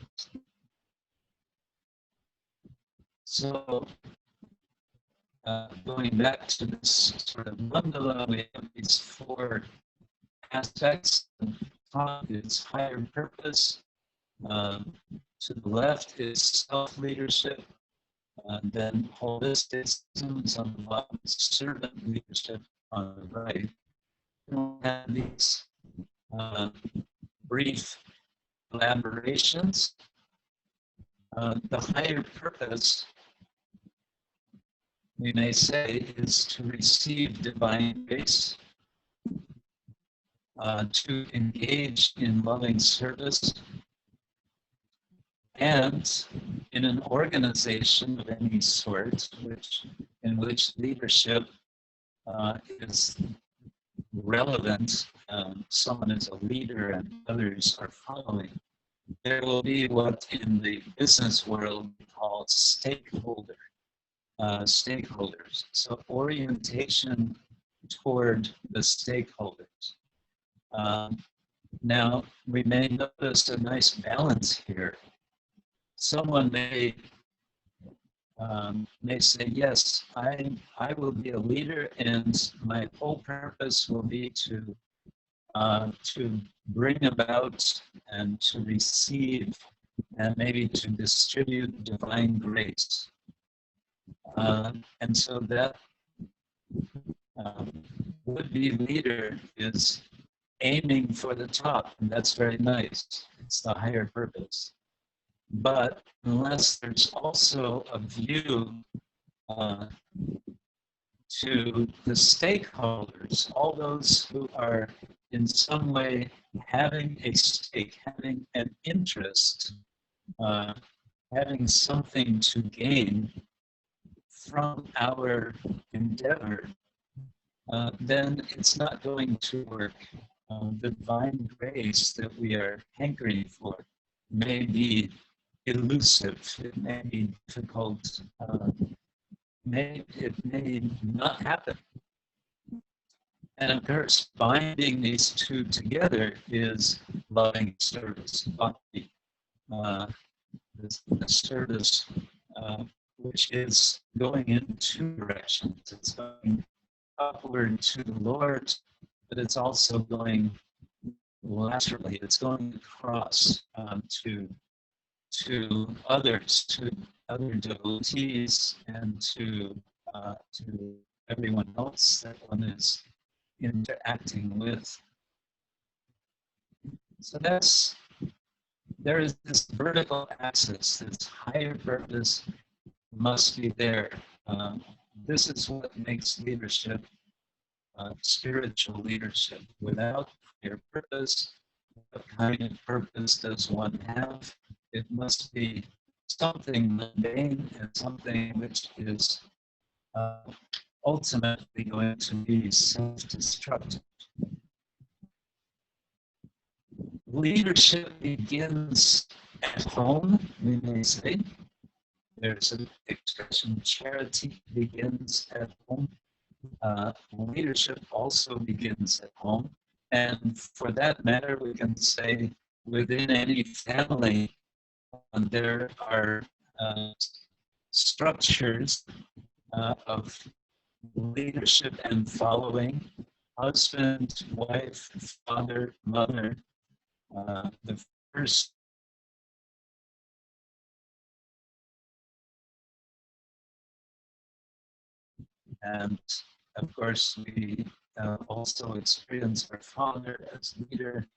So, going back to this sort of mandala, we have these four aspects. Top is higher purpose. To the left is self-leadership. Then holisticism, on the bottom, servant leadership on the right. We'll have these brief elaborations. The higher purpose, we may say, is to receive divine grace, to engage in loving service, and in an organization of any sort, in which leadership is relevant, someone is a leader and others are following, there will be what in the business world we call stakeholders. So orientation toward the stakeholders. Now, we may notice a nice balance here. Someone may say, yes, I will be a leader, and my whole purpose will be to bring about and to receive and maybe to distribute divine grace. And so that would-be leader is aiming for the top, and that's very nice. It's the higher purpose. But unless there's also a view to the stakeholders, all those who are in some way having a stake, having an interest, having something to gain from our endeavor, then it's not going to work. The divine grace that we are hankering for may be elusive, it may be difficult, it may not happen. And of course, binding these two together is loving service, bhakti, the service which is going in two directions. It's going upward to the Lord, but it's also going laterally. It's going across to others, to other devotees, and to everyone else that one is interacting with. So there is this vertical axis, this higher purpose must be there. This is what makes leadership spiritual leadership. Without clear purpose, what kind of purpose does one have? It must be something mundane and something which is ultimately going to be self-destructive. Leadership begins at home, we may say. There's an expression, charity begins at home. Leadership also begins at home. And for that matter, we can say within any family, there are structures of leadership and following. Husband, wife, father, mother. The first and of course we also experience our father as leader.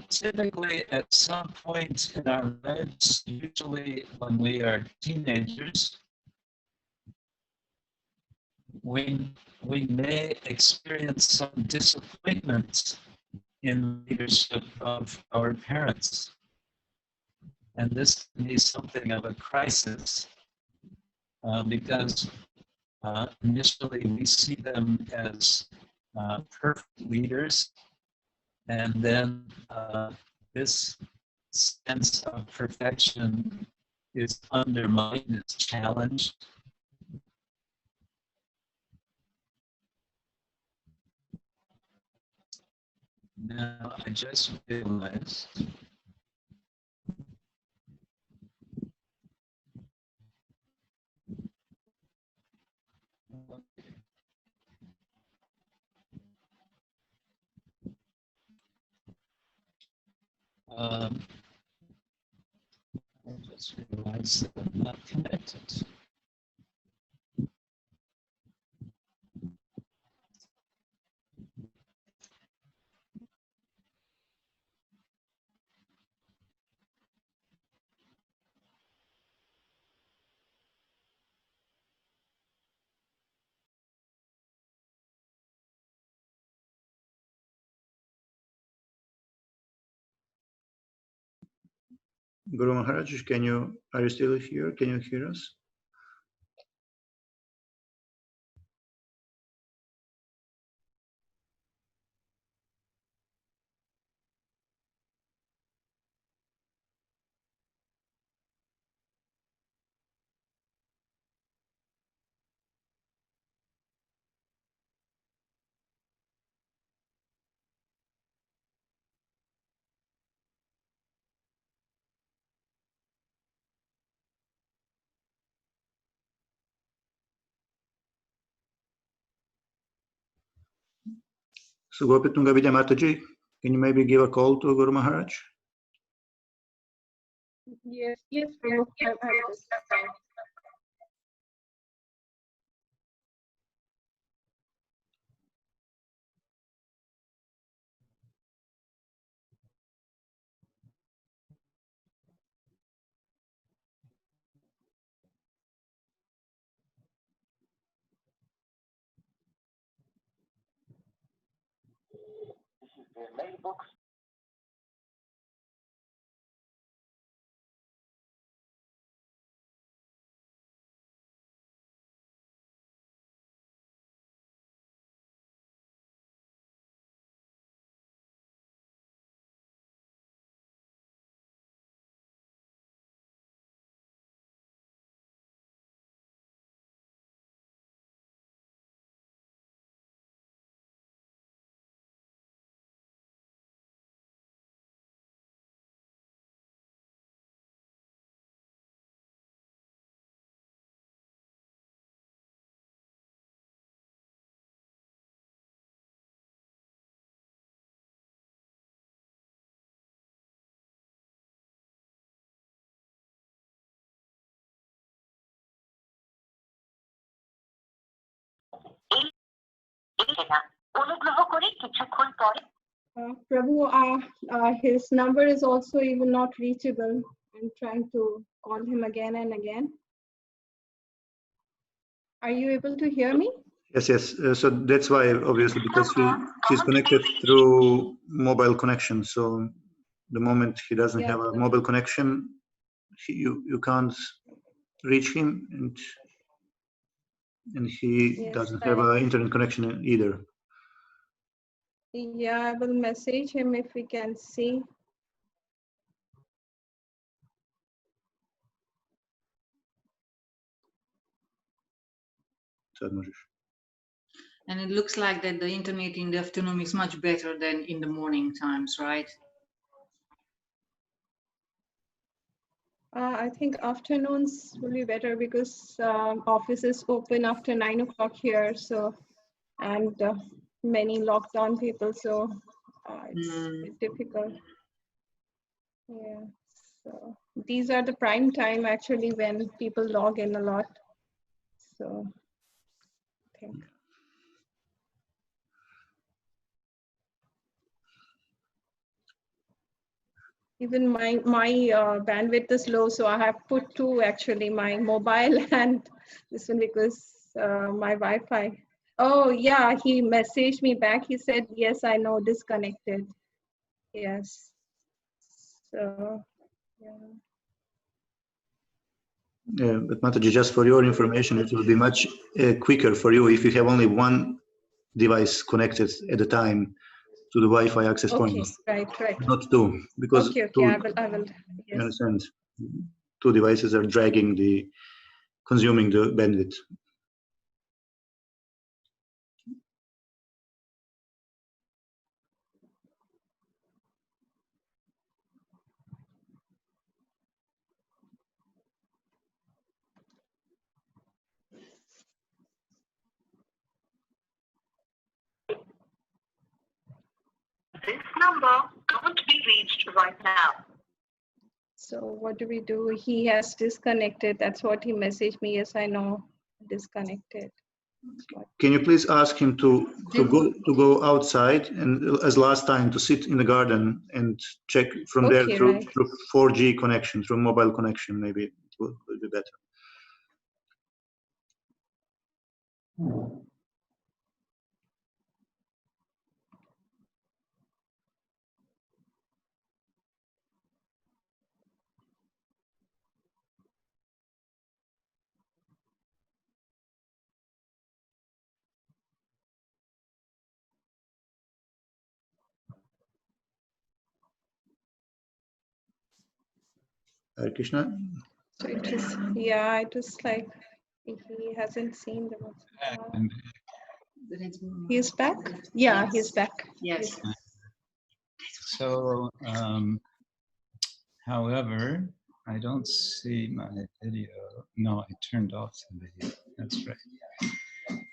Typically at some point in our lives, usually when we are teenagers, we may experience some disappointment in leadership of our parents. And this can be something of a crisis because initially we see them as perfect leaders, and then this sense of perfection is undermined, is challenged. Now, I just realized I just realized that I'm not connected. Guru Maharaj, are you still here? Can you hear us? So Gopitunga Vidya Mataji, can you maybe give a call to Guru Maharaj? Yes, Prabhu. This is their mailbox. Prabhu, his number is also even not reachable. I'm trying to call him again and again. Are you able to hear me? Yes, yes. So that's why, obviously, because he's connected through mobile connection. So the moment he doesn't have a mobile connection, you can't reach him, and he doesn't have an internet connection either. Yeah, I will message him if we can see. And it looks like that the internet in the afternoon is much better than in the morning times, right? I think afternoons will be better because offices open after 9 o'clock here. So, and many lockdown people, so it's a bit difficult. Yeah. So these are the prime time actually when people log in a lot. So I think. Even my bandwidth is low, so I have put two actually, my mobile and this one, because my Wi-Fi. Oh yeah, he messaged me back. He said, yes, I know, disconnected. Yes. So yeah. Yeah, but Mataji, just for your information, it will be much quicker for you if you have only one device connected at a time to the Wi-Fi access point. Right. Not two, because okay, two, I will. Yes. You understand? Two devices are consuming the bandwidth. This number can't be reached right now. So what do we do? He has disconnected. That's what he messaged me. Yes, I know, disconnected. Can you please ask him to go outside and, as last time, to sit in the garden and check from there through 4G connection, through mobile connection? Maybe it will be better. Krishna? So it was, yeah, it was like he hasn't seen the. He's back? Yeah, yes. He's back. Yes. So, however, I don't see my video. No, I turned off the video. That's right.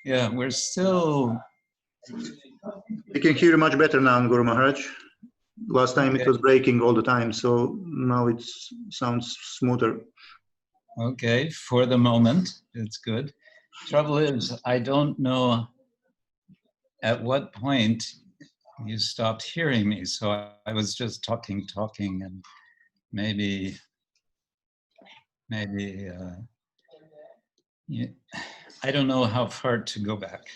Yeah, we're still. We can hear you much better now, Guru Maharaj. Last time it was breaking all the time, so now it sounds smoother. Okay, for the moment, it's good. Trouble is, I don't know at what point you stopped hearing me, so I was just talking, and maybe, yeah, I don't know how far to go back.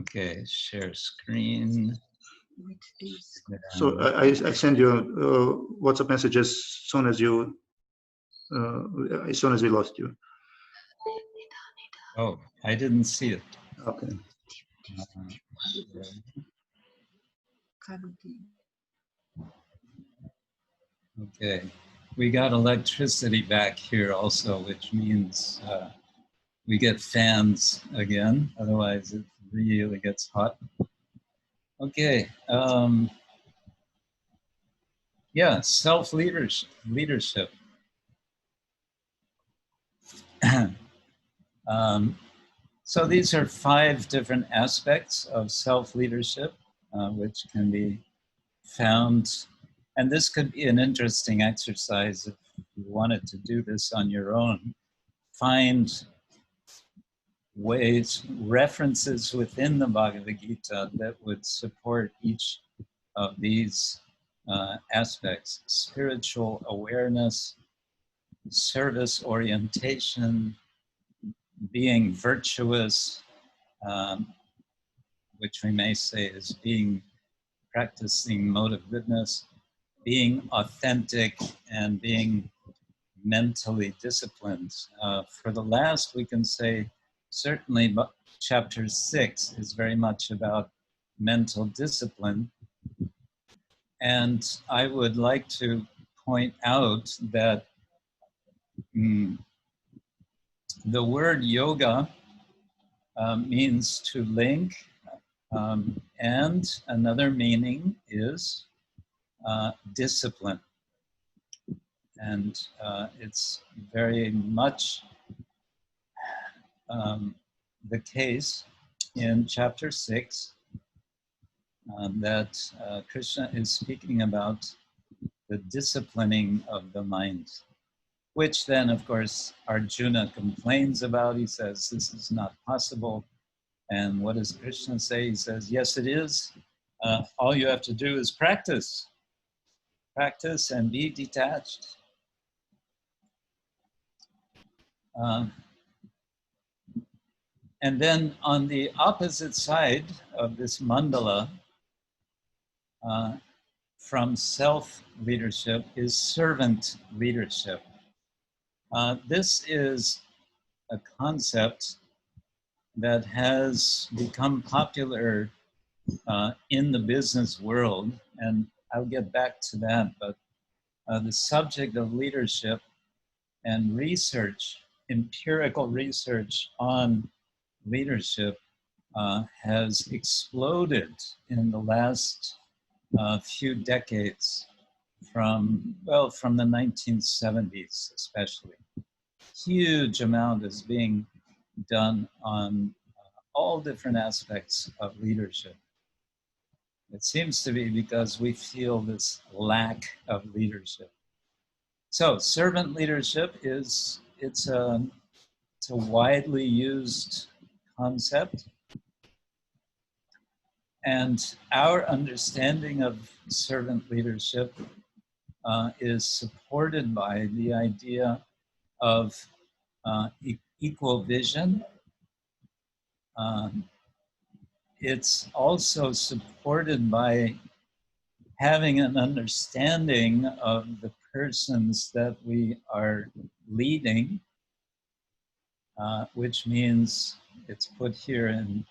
Okay, share screen. So I send you WhatsApp message as soon as we lost you. Oh, I didn't see it. Okay. Okay, we got electricity back here also, which means we get fans again. Otherwise, it really gets hot. Okay. Yeah, self-leadership. So these are 5 different aspects of self-leadership, which can be found. And this could be an interesting exercise if you wanted to do this on your own. Find ways, references within the Bhagavad Gita that would support each of these aspects: spiritual awareness, service orientation, being virtuous, which we may say is practicing mode of goodness, being authentic, and being mentally disciplined. For the last, we can say certainly chapter 6 is very much about mental discipline. And I would like to point out that the word yoga means to link, and another meaning is discipline. And it's very much the case in chapter 6 that Krishna is speaking about the disciplining of the mind, which then, of course, Arjuna complains about. He says, this is not possible. And what does Krishna say? He says, yes, it is. All you have to do is practice. Practice and be detached. And then on the opposite side of this mandala, from self-leadership is servant leadership. This is a concept that has become popular in the business world, and I'll get back to that, but the subject of leadership and research, empirical research on leadership has exploded in the last few decades, from the 1970s especially. Huge amount is being done on all different aspects of leadership. It seems to be because we feel this lack of leadership. So servant leadership it's a widely used concept. And our understanding of servant leadership is supported by the idea of equal vision. It's also supported by having an understanding of the persons that we are leading, which means it's put here in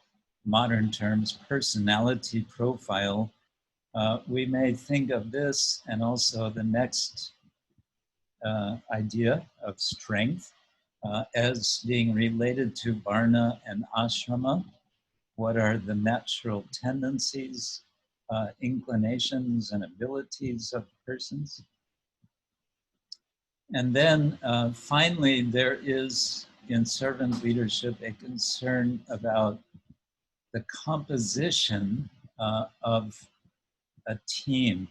modern terms, personality profile. We may think of this and also the next idea of strength as being related to varna and ashrama. What are the natural tendencies, inclinations, and abilities of persons? And then finally, there is in servant leadership a concern about the composition of a team.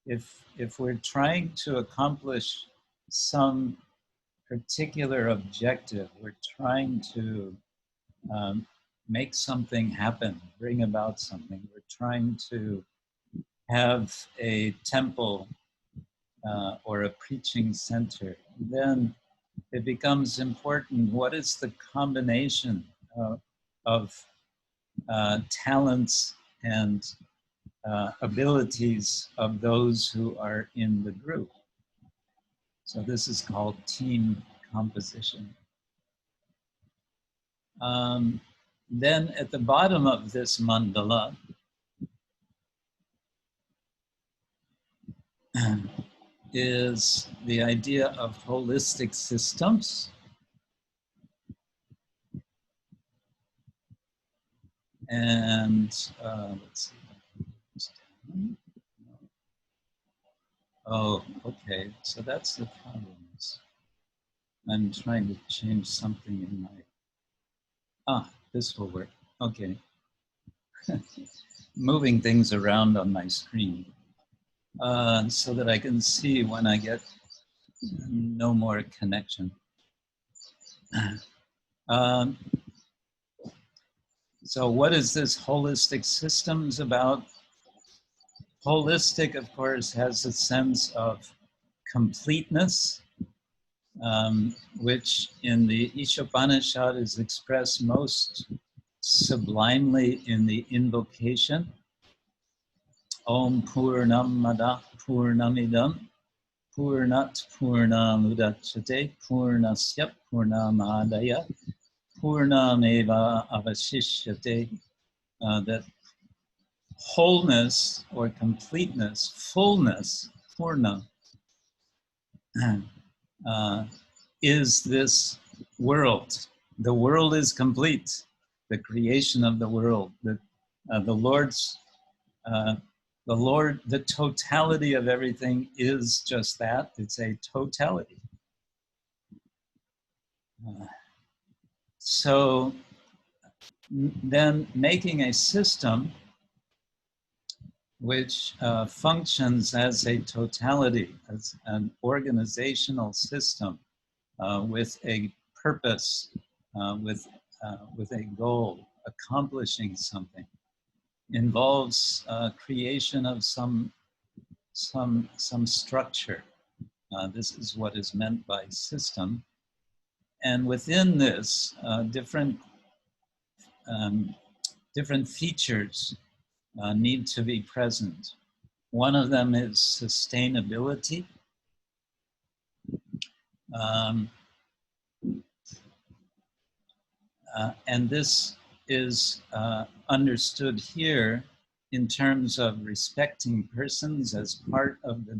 If we're trying to accomplish some particular objective, we're trying to make something happen, bring about something. We're trying to have a temple or a preaching center. Then it becomes important, what is the combination of talents and abilities of those who are in the group. So this is called team composition. Then at the bottom of this mandala is the idea of holistic systems. And let's see. Oh, okay. So that's the problem. I'm trying to change something in my... this will work. Okay. Moving things around on my screen so that I can see when I get no more connection. So what is this holistic systems about? Holistic, of course, has a sense of completeness. which in the Ishopanishad is expressed most sublimely in the invocation. Om Purnamada Purnamidam Purnat Purnamudachyate Purnasya Purnamadaya Purnameva Avashishyate. That wholeness or completeness, fullness, Purna, is this world. The world is complete. The creation of the world. The totality of everything is just that. It's a totality. So then making a system which functions as a totality, as an organizational system with a purpose, with a goal, accomplishing something, involves creation of some structure. This is what is meant by system. And within this, different features need to be present. One of them is sustainability. And this is understood here in terms of respecting persons as part of the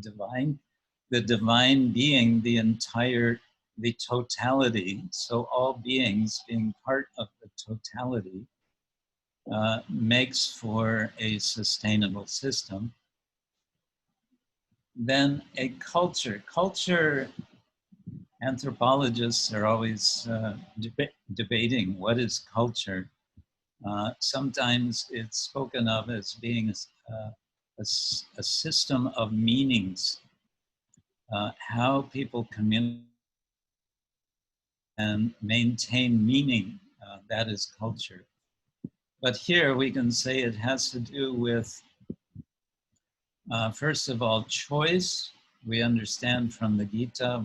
divine being the totality. So all beings being part of the totality makes for a sustainable system. Then a culture. Culture, anthropologists are always debating what is culture. Sometimes it's spoken of as being a system of meanings, how people communicate and maintain meaning, that is culture. But here we can say it has to do with, first of all, choice. We understand from the Gita,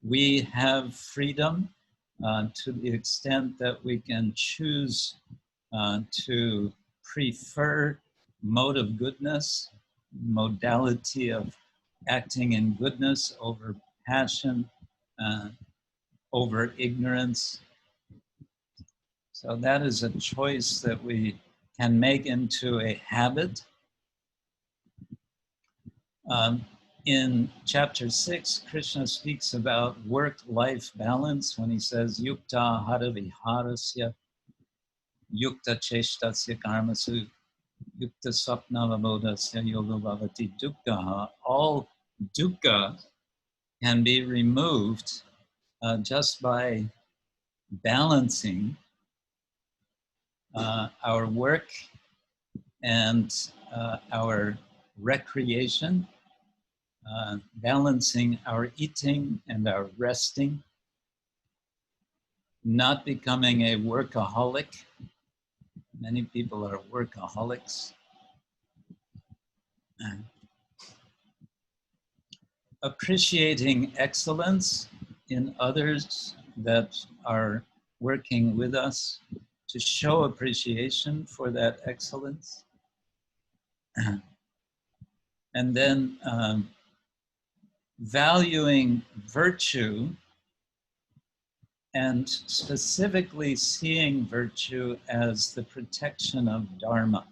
we have freedom to the extent that we can choose to prefer mode of goodness, modality of acting in goodness over passion, over ignorance. So that is a choice that we can make into a habit. In chapter 6, Krishna speaks about work-life balance when he says, Yukta hara viharasya, Yukta cheshtasya karmasu, Yukta sapnavabodasya yoga bhavati dukkha. All dukkha can be removed just by balancing our work and our recreation, balancing our eating and our resting, not becoming a workaholic. Many people are workaholics. Appreciating excellence in others that are working with us, to show appreciation for that excellence. And then valuing virtue and specifically seeing virtue as the protection of Dharma.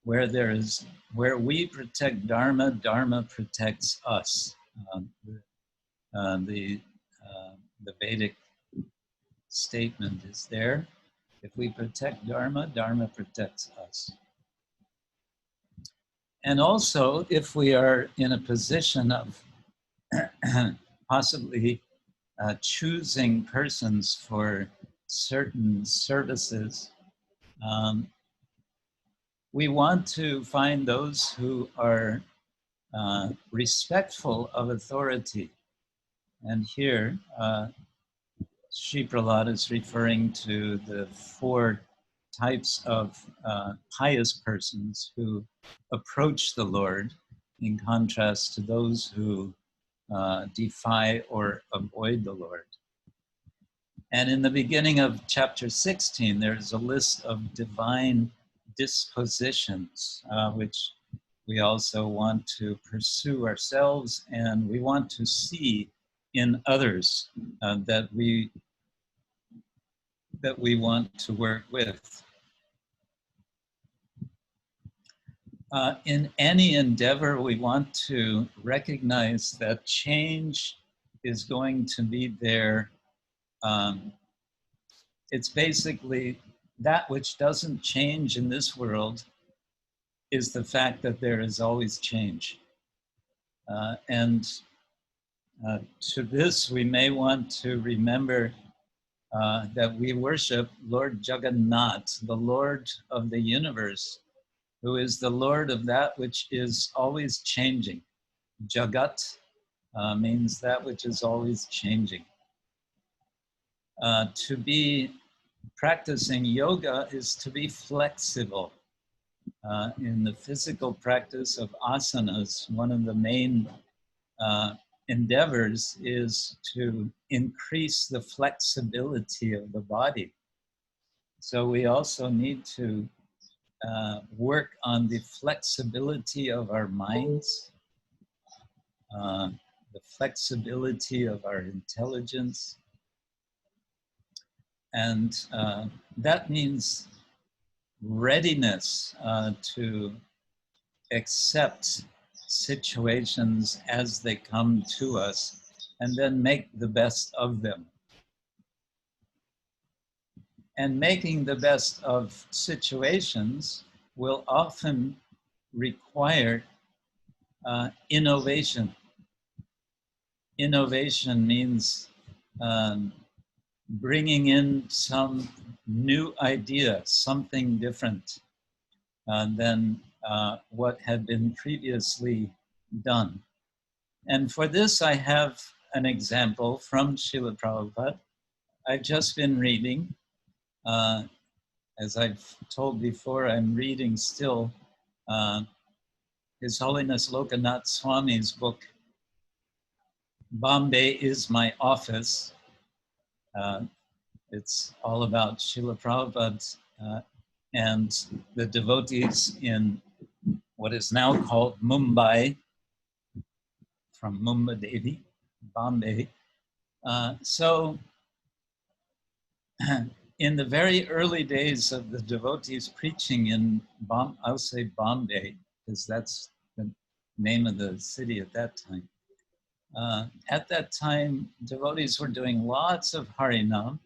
Where we protect Dharma, Dharma protects us. The Vedic statement is there. If we protect Dharma, Dharma protects us. And also, if we are in a position of possibly choosing persons for certain services, we want to find those who are respectful of authority. And here, Sri Prahlāda is referring to the 4 types of pious persons who approach the Lord, in contrast to those who defy or avoid the Lord. And in the beginning of chapter 16, there's a list of divine dispositions, which we also want to pursue ourselves, and we want to see in others that we want to work with. In any endeavor, we want to recognize that change is going to be there. It's basically that which doesn't change in this world is the fact that there is always change. To this, we may want to remember that we worship Lord Jagannath, the Lord of the universe, who is the Lord of that which is always changing. Jagat means that which is always changing. To be practicing yoga is to be flexible. In the physical practice of asanas, one of the main endeavors is to increase the flexibility of the body. So we also need to work on the flexibility of our minds, the flexibility of our intelligence. And that means readiness to accept situations as they come to us and then make the best of them. And making the best of situations will often require innovation. Innovation means bringing in some new idea, something different than what had been previously done. And for this, I have an example from Srila Prabhupada. I've just been reading, as I've told before, I'm reading still His Holiness Lokanath Swami's book, Bombay is My Office. It's all about Srila Prabhupada and the devotees in what is now called Mumbai, from Mumbai Devi, Bombay. So in the very early days of the devotees preaching in I'll say Bombay, because that's the name of the city at that time. At that time, devotees were doing lots of Harinam.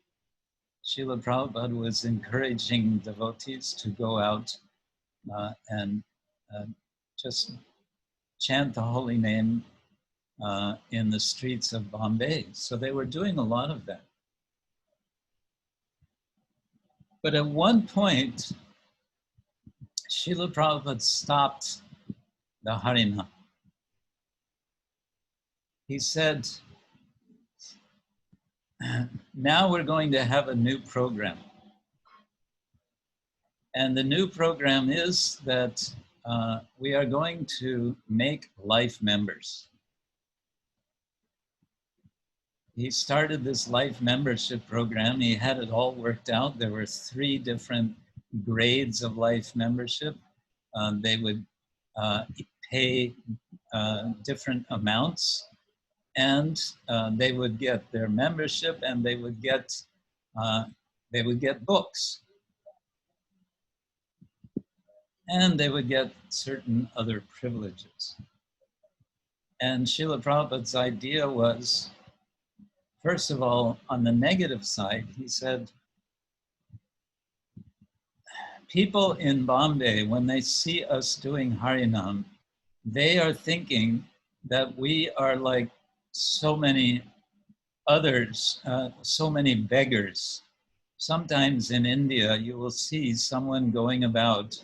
Srila Prabhupada was encouraging devotees to go out and just chant the holy name in the streets of Bombay. So they were doing a lot of that. But at one point, Srila Prabhupada stopped the Harinam. He said, now we're going to have a new program. And the new program is that we are going to make life members. He started this life membership program. He had it all worked out. There were 3 different grades of life membership. They would pay different amounts, and they would get their membership, and they would get books, and they would get certain other privileges. And Srila Prabhupada's idea was, first of all, on the negative side, he said, people in Bombay, when they see us doing Harinam, they are thinking that we are like so many others, so many beggars. Sometimes in India, you will see someone going about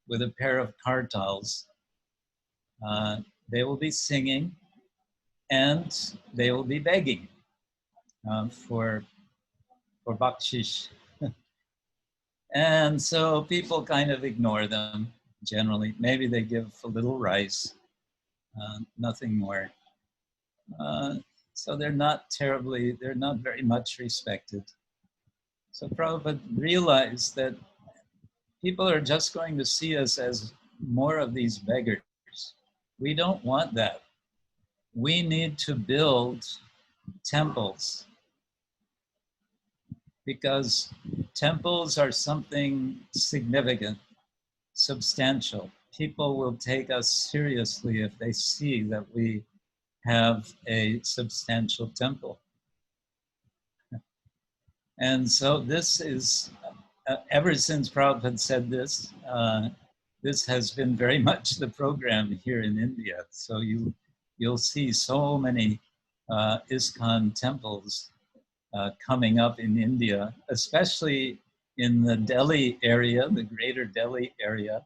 with a pair of kartals. They will be singing and they will be begging for bakshish. And so people kind of ignore them generally. Maybe they give a little rice, nothing more. So they're not very much respected. So Prabhupada realized that people are just going to see us as more of these beggars. We don't want that. We need to build temples, because temples are something significant, substantial. People will take us seriously if they see that we have a substantial temple. And so this is, ever since Prabhupada said this, this has been very much the program here in India. So you'll see so many ISKCON temples coming up in India, especially in the Delhi area, the greater Delhi area.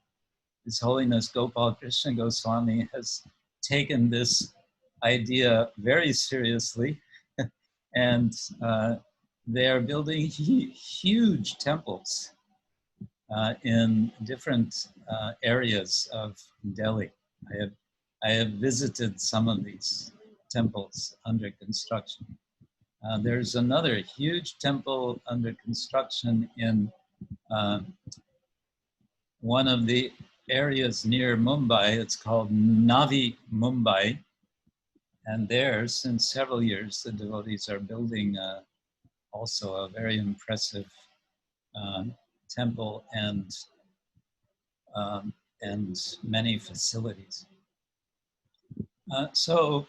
His Holiness Gopal Krishna Goswami has taken this idea very seriously, and they are building huge temples in different areas of Delhi. I have visited some of these temples under construction. There's another huge temple under construction in one of the areas near Mumbai. It's called Navi Mumbai. And there, since several years, the devotees are building also a very impressive temple and many facilities. So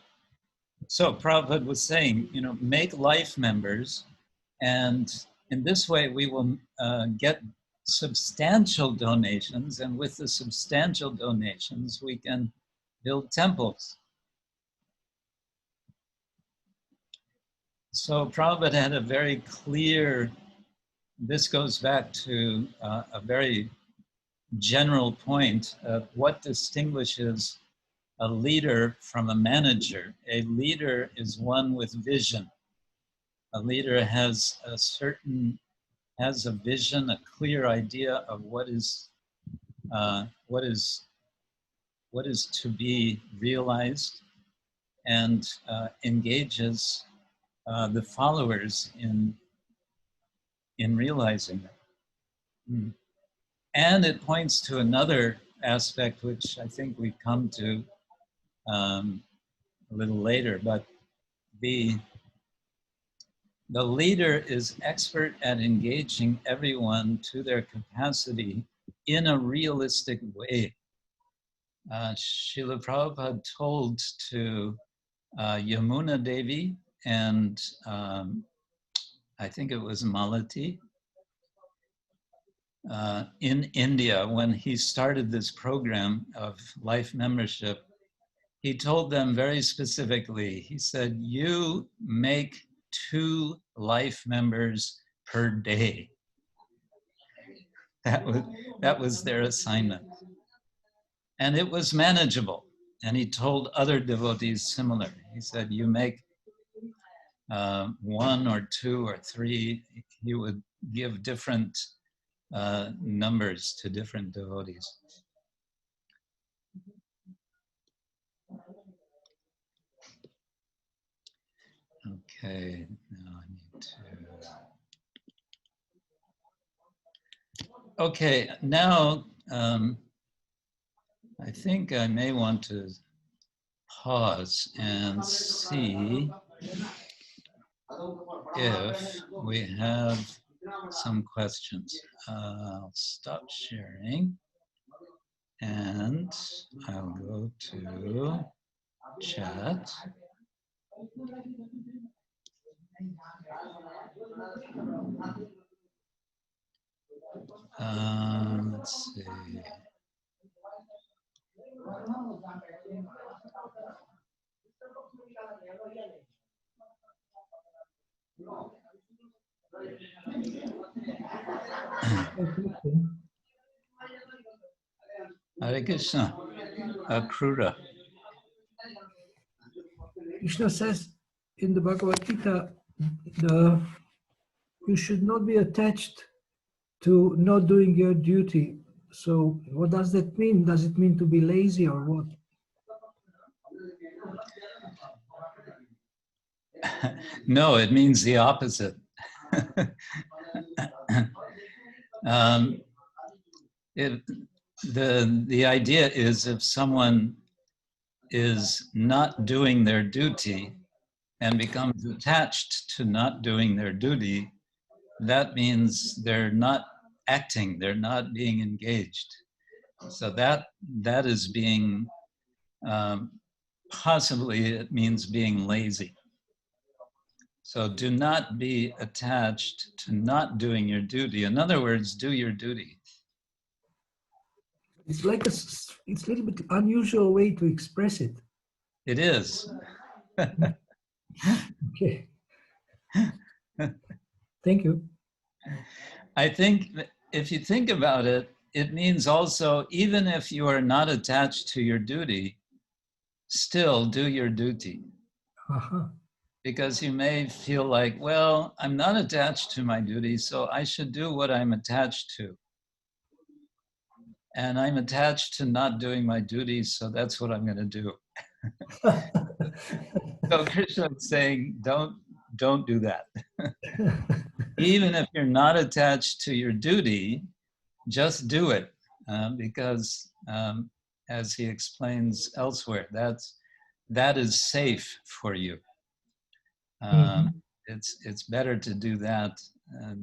Prabhupada was saying, make life members, and in this way we will get substantial donations, and with the substantial donations we can build temples. So Prabhupada had a very clear, this goes back to a very general point of what distinguishes a leader from a manager. A leader is one with vision. A leader has a vision, a clear idea of what is to be realized, and engages the followers in realizing it. And it points to another aspect, which I think we come to a little later, but the leader is expert at engaging everyone to their capacity in a realistic way. Srila Prabhupada told to Yamuna Devi and I think it was Malati in India, when he started this program of life membership, he told them very specifically, he said, you make 2 life members per day. That was their assignment. And it was manageable. And he told other devotees similar. He said, you make 1 or 2 or 3, he would give different numbers to different devotees. Okay, now I need to... Okay, now I think I may want to pause and see if we have some questions. I'll stop sharing and I'll go to chat. Let's see. Hare Krishna, Krura. Krishna says in the Bhagavad Gita, you should not be attached to not doing your duty. So what does that mean? Does it mean to be lazy or what? No, it means the opposite. The idea is if someone is not doing their duty and becomes attached to not doing their duty, that means they're not acting, they're not being engaged. So that is being, possibly it means being lazy. So do not be attached to not doing your duty. In other words, do your duty. It's like it's a little bit unusual way to express it. It is. Okay. Thank you. I think that if you think about it, it means also, even if you are not attached to your duty, still do your duty. Uh-huh. Because you may feel like, well, I'm not attached to my duty, so I should do what I'm attached to. And I'm attached to not doing my duty, so that's what I'm going to do. So Krishna is saying, don't do that. Even if you're not attached to your duty, just do it. Because as he explains elsewhere, that is safe for you. It's better to do that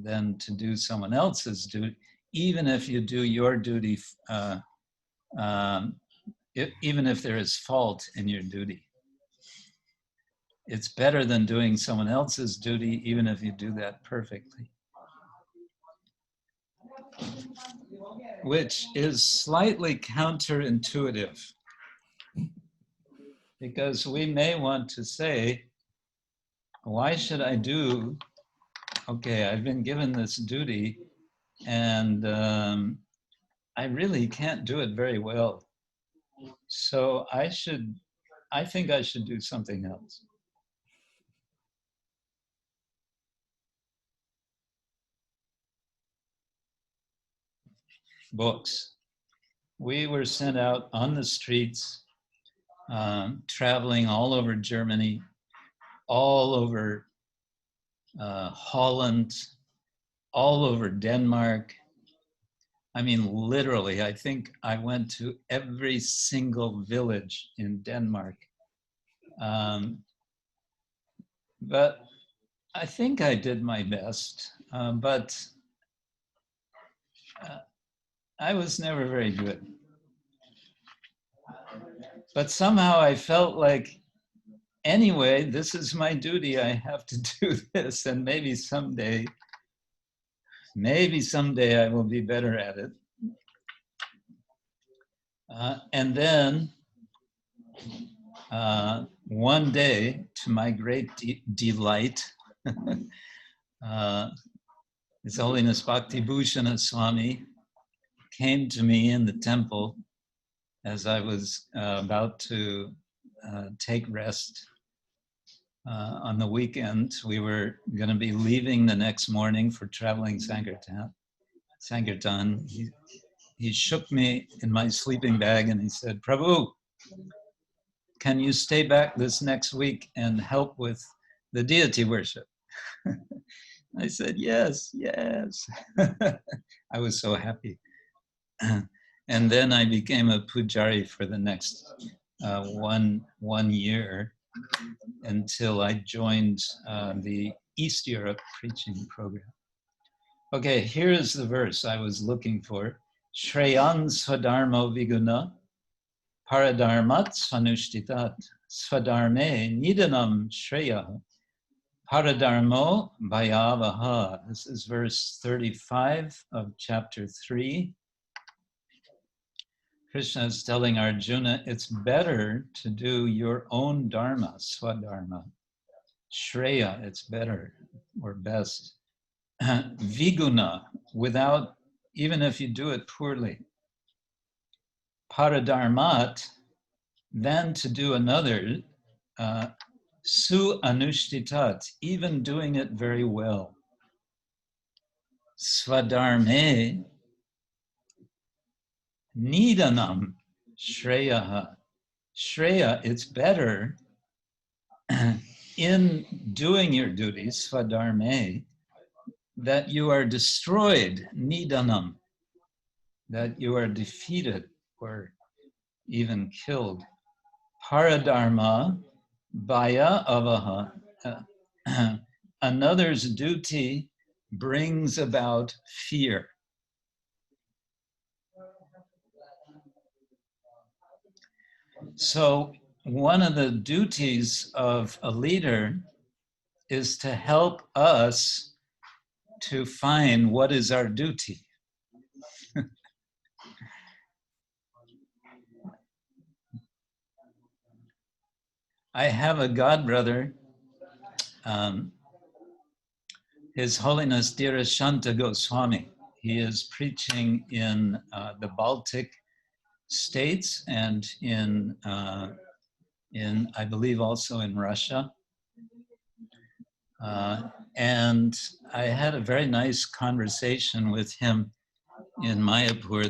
than to do someone else's duty, even if you do your duty, even if there is fault in your duty. It's better than doing someone else's duty, even if you do that perfectly. Which is slightly counterintuitive. Because we may want to say, why should I do, okay, I've been given this duty and I really can't do it very well. So I think I should do something else. Books. We were sent out on the streets, traveling all over Germany, all over Holland, all over Denmark. I mean, literally, I think I went to every single village in Denmark. But I think I did my best, but I was never very good. But somehow I felt like, anyway, this is my duty, I have to do this, and maybe someday I will be better at it. And then one day, to my great delight, His Holiness Bhakti-bhushan Swami came to me in the temple as I was about to take rest on the weekend. We were going to be leaving the next morning for traveling Sankirtan. He shook me in my sleeping bag and he said, "Prabhu, can you stay back this next week and help with the deity worship?" I said, yes, yes. I was so happy. And then I became a pujari for the next one year until I joined the East Europe preaching program. Okay, here is the verse I was looking for. Shreyan swadharmo viguna paradharmat svanushthitat swadharme nidanam shreya paradharmo bhayavaha. This is verse 35 of chapter 3. Krishna is telling Arjuna, it's better to do your own dharma, swadharma. Shreya, it's better or best. Viguna, without, even if you do it poorly. Paradharmat, than to do another, su-anushtitat, even doing it very well. Swadharme nidanam shreyaha. Shreya, it's better in doing your duties, swadharme, that you are destroyed, nidanam, that you are defeated or even killed. Paradharma, bhaya avaha, another's duty brings about fear. So one of the duties of a leader is to help us to find what is our duty. I have a godbrother, His Holiness Dhirashanta Goswami. He is preaching in the Baltic states and in I believe also in Russia. And I had a very nice conversation with him in Mayapur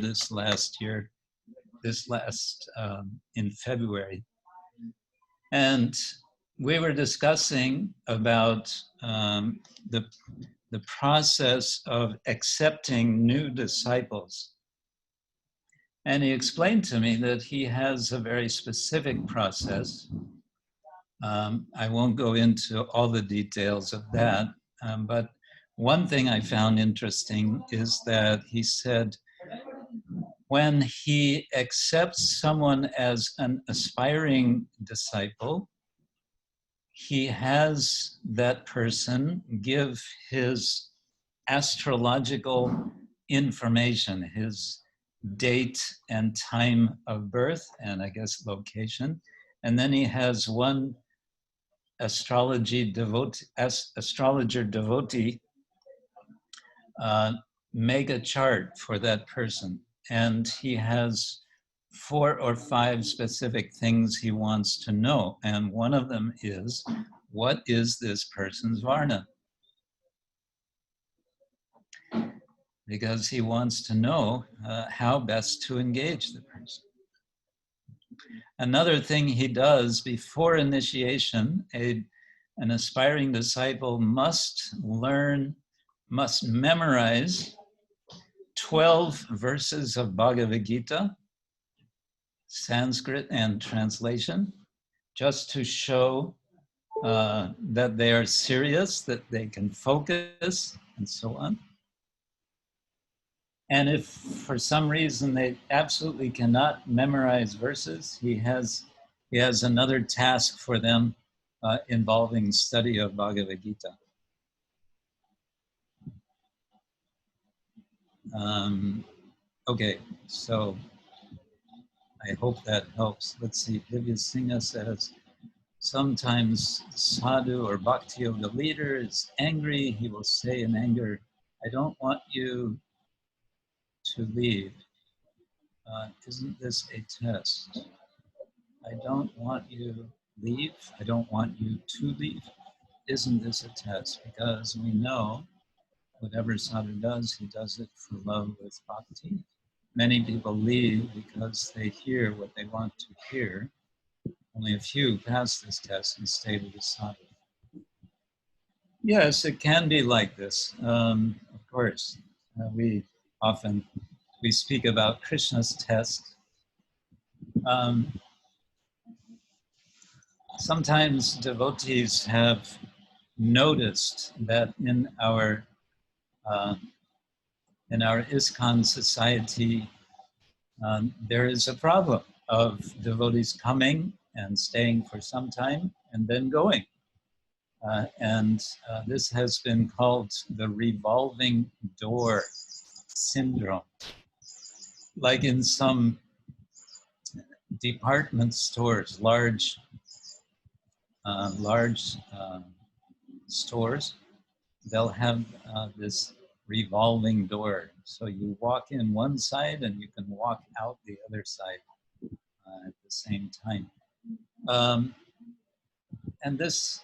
in February. And we were discussing about the process of accepting new disciples. And he explained to me that he has a very specific process. I won't go into all the details of that, but one thing I found interesting is that he said when he accepts someone as an aspiring disciple, he has that person give his astrological information, his date and time of birth, and I guess location. And then he has one astrologer devotee make a chart for that person. And he has 4 or 5 specific things he wants to know. And one of them is, what is this person's varna? Because he wants to know how best to engage the person. Another thing he does before initiation, an aspiring disciple must memorize 12 verses of Bhagavad Gita, Sanskrit and translation, just to show that they are serious, that they can focus, and so on. And if for some reason they absolutely cannot memorize verses, he has another task for them involving study of Bhagavad Gita. Okay, so I hope that helps. Let's see, Divya Singha says, sometimes sadhu or bhakti yoga leader is angry. He will say in anger, I don't want you to leave. Isn't this a test? I don't want you to leave. I don't want you to leave. Isn't this a test? Because we know whatever sadhu does, he does it for love with bhakti. Many people leave because they hear what they want to hear. Only a few pass this test and stay with the sadhu. Yes, it can be like this. Of course, we speak about Krishna's test. Sometimes devotees have noticed that in our ISKCON society, there is a problem of devotees coming and staying for some time and then going. This has been called the revolving door syndrome. Like in some department stores, large stores, they'll have this revolving door. So you walk in one side and you can walk out the other side at the same time. And this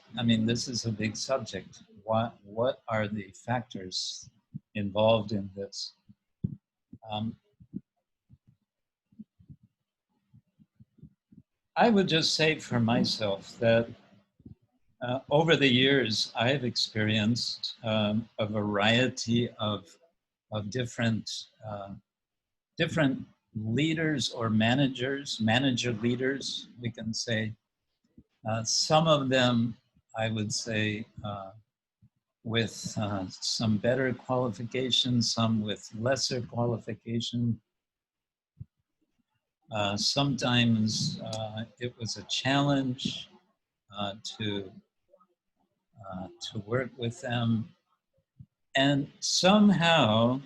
is a big subject. What are the factors involved in this? I would just say for myself that Over the years, I've experienced a variety of different leaders or managers, manager leaders, we can say. Some of them, I would say, with some better qualifications, some with lesser qualification. Sometimes it was a challenge to work with them. And somehow,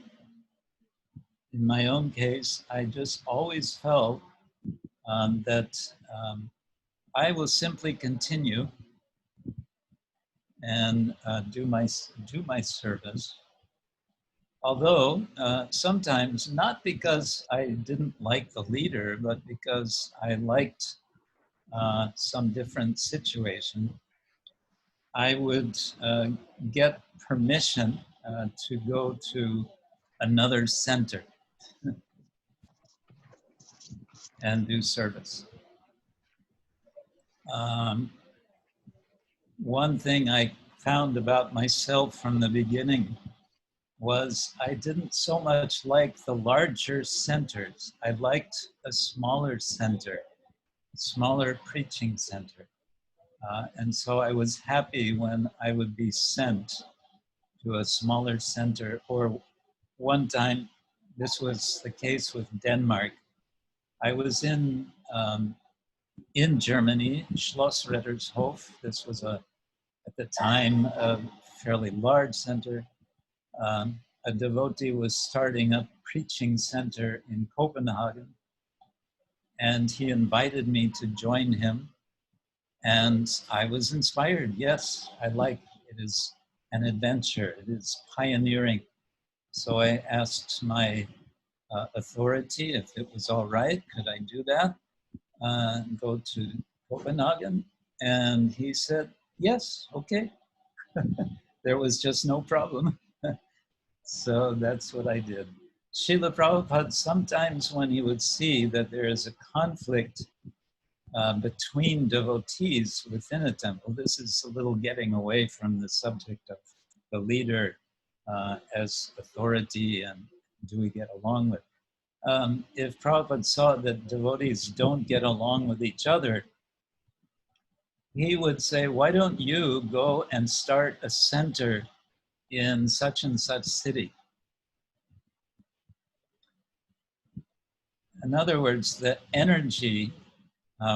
in my own case, I just always felt that I will simply continue and do my service. Although sometimes not because I didn't like the leader, but because I liked some different situation, I would get permission to go to another center and do service. One thing I found about myself from the beginning was I didn't so much like the larger centers. I liked a smaller center, a smaller preaching center. And so I was happy when I would be sent to a smaller center. Or one time, this was the case with Denmark. I was in Germany, Schloss Rettershof. This was at the time, a fairly large center. A devotee was starting a preaching center in Copenhagen, and he invited me to join him. And I was inspired. Yes, I like it. It is an adventure. It is pioneering. So I asked my authority if it was all right. Could I do that? Go to Copenhagen? And he said, yes, okay. There was just no problem. So that's what I did. Srila Prabhupada, sometimes when he would see that there is a conflict between devotees within a temple, this is a little getting away from the subject of the leader as authority and do we get along with. If Prabhupada saw that devotees don't get along with each other, he would say, why don't you go and start a center in such and such city? In other words, the energy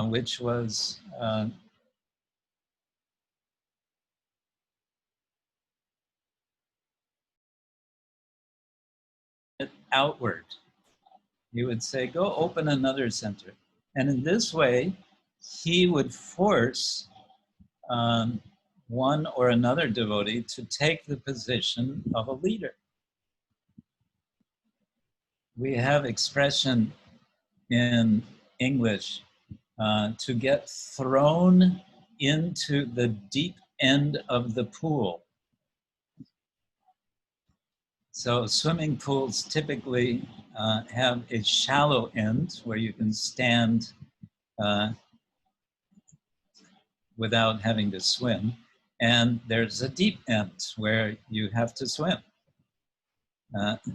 which was outward. He would say, go open another center. And in this way, he would force one or another devotee to take the position of a leader. We have expression in English, to get thrown into the deep end of the pool. So swimming pools typically have a shallow end where you can stand without having to swim. And there's a deep end where you have to swim.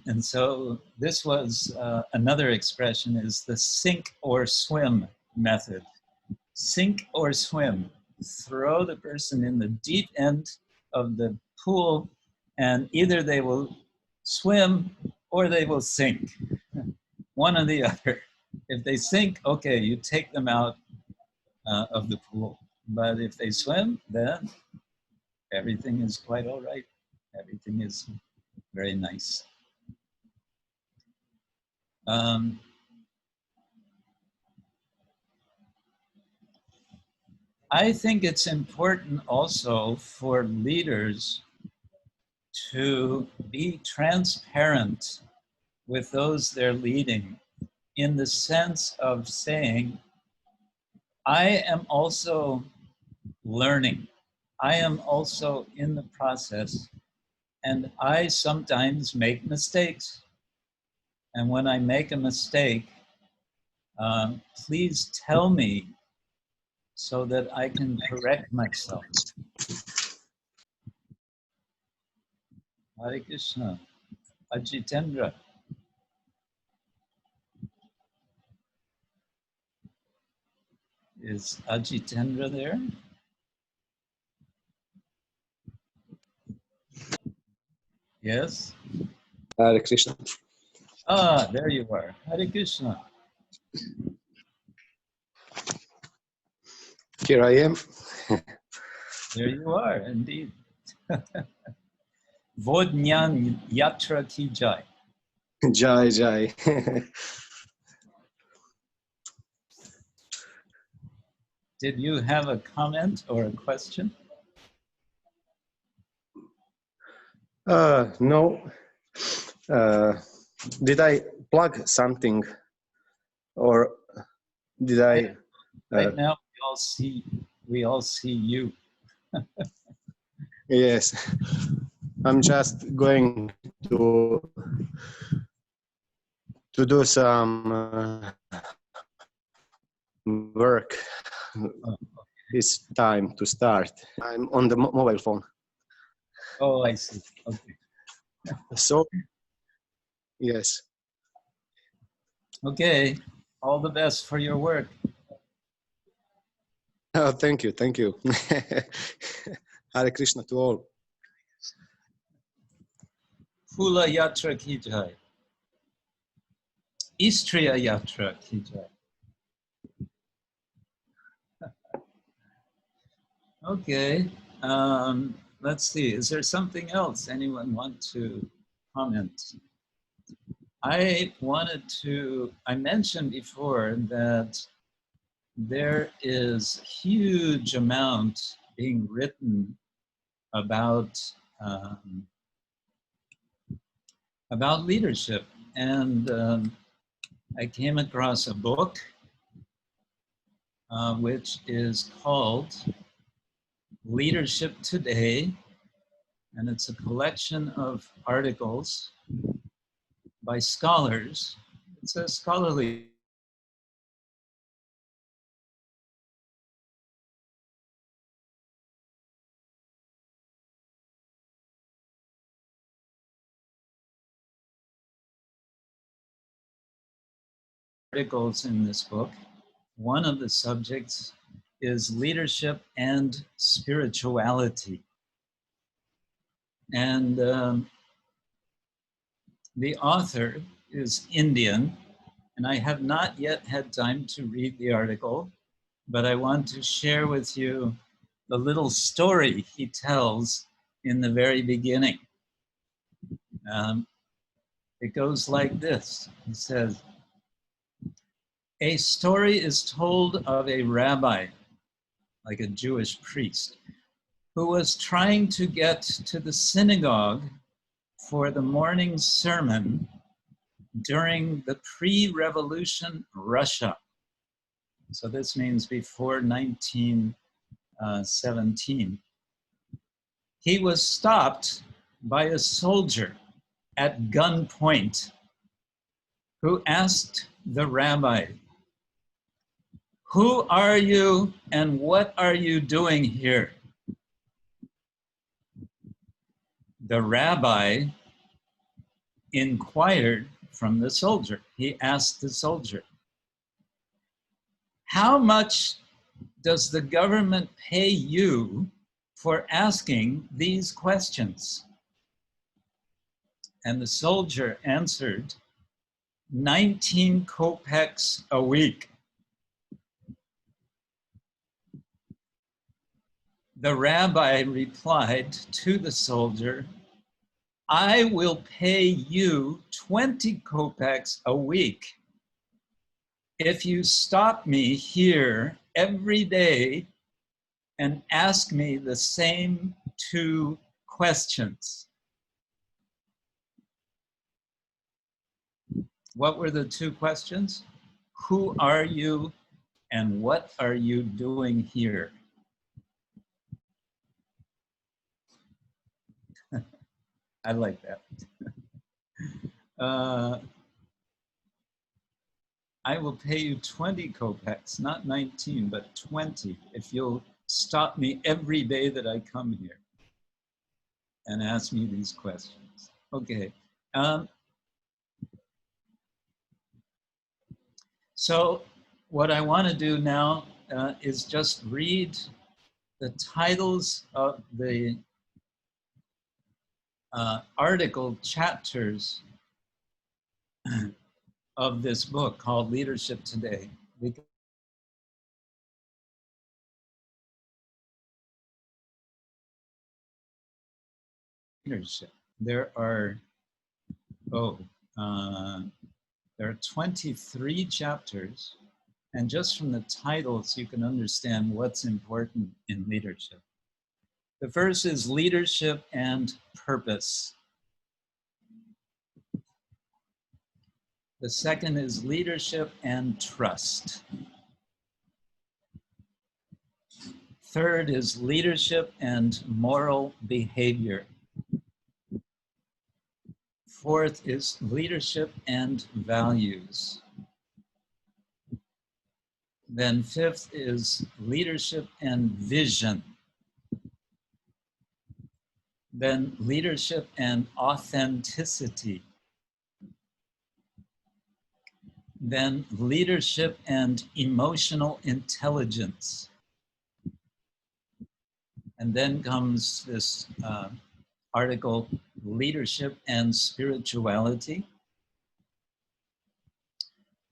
And so this was another expression is the sink or swim method. Sink or swim. Throw the person in the deep end of the pool and either they will swim or they will sink. One or the other. If they sink, okay, you take them out of the pool. But if they swim, then everything is quite all right. Everything is very nice. I think it's important also for leaders to be transparent with those they're leading in the sense of saying, I am also learning. I am also in the process, and I sometimes make mistakes. And when I make a mistake, please tell me so that I can correct myself. Hare Krishna. Ajitendra. Is Ajitendra there? Yes? Hare Krishna. Ah, there you are. Hare Krishna. Here I am. There you are, indeed. Vodnyan Yatra Ki Jai. Jai Jai. Did you have a comment or a question? No. Did I plug something, or did I? Right now, we all see you. Yes. I'm just going to do some work. It's time to start. I'm on the mobile phone. Oh, I see. Okay. So, yes. Okay. All the best for your work. Oh, thank you. Thank you. Hare Krishna to all. Phula Yatra Ki Jai. Istriya Yatra Ki Jai. Okay. Let's see. Is there something else anyone want to comment? I mentioned before that there is huge amount being written about leadership, and I came across a book which is called Leadership Today, and it's a collection of articles by scholars. It's a scholarly articles in this book. One of the subjects is leadership and spirituality. And the author is Indian, and I have not yet had time to read the article, but I want to share with you the little story he tells in the very beginning. It goes like this. He says, a story is told of a rabbi, like a Jewish priest, who was trying to get to the synagogue for the morning sermon during the pre-revolution Russia. So this means before 1917. He was stopped by a soldier at gunpoint who asked the rabbi, "Who are you and what are you doing here?" The rabbi inquired from the soldier. He asked the soldier, "How much does the government pay you for asking these questions?" And the soldier answered, 19 kopecks a week. The rabbi replied to the soldier, "I will pay you 20 kopecks a week if you stop me here every day and ask me the same 2 questions." What were the 2 questions? Who are you and what are you doing here? I like that. I will pay you 20 kopecks, not 19, but 20, if you'll stop me every day that I come here and ask me these questions. Okay. So what I want to do now is just read the titles of the article chapters of this book called Leadership Today. Leadership. There are 23 chapters, and just from the titles you can understand what's important in leadership. The first is leadership and purpose. The second is leadership and trust. Third is leadership and moral behavior. Fourth is leadership and values. Then fifth is leadership and vision. Then leadership and authenticity. Then leadership and emotional intelligence. And then comes this article, leadership and spirituality.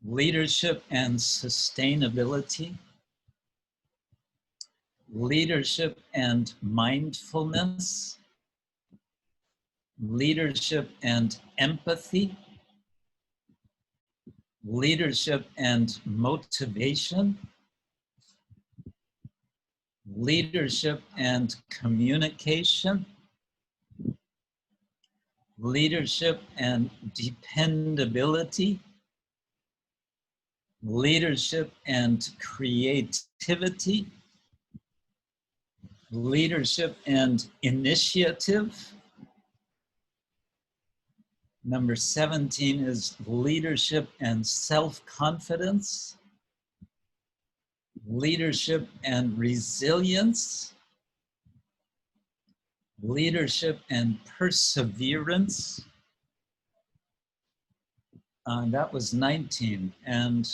Leadership and sustainability. Leadership and mindfulness. Leadership and empathy. Leadership and motivation. Leadership and communication. Leadership and dependability. Leadership and creativity. Leadership and initiative. Number 17 is leadership and self-confidence. Leadership and resilience. Leadership and perseverance. That was 19. And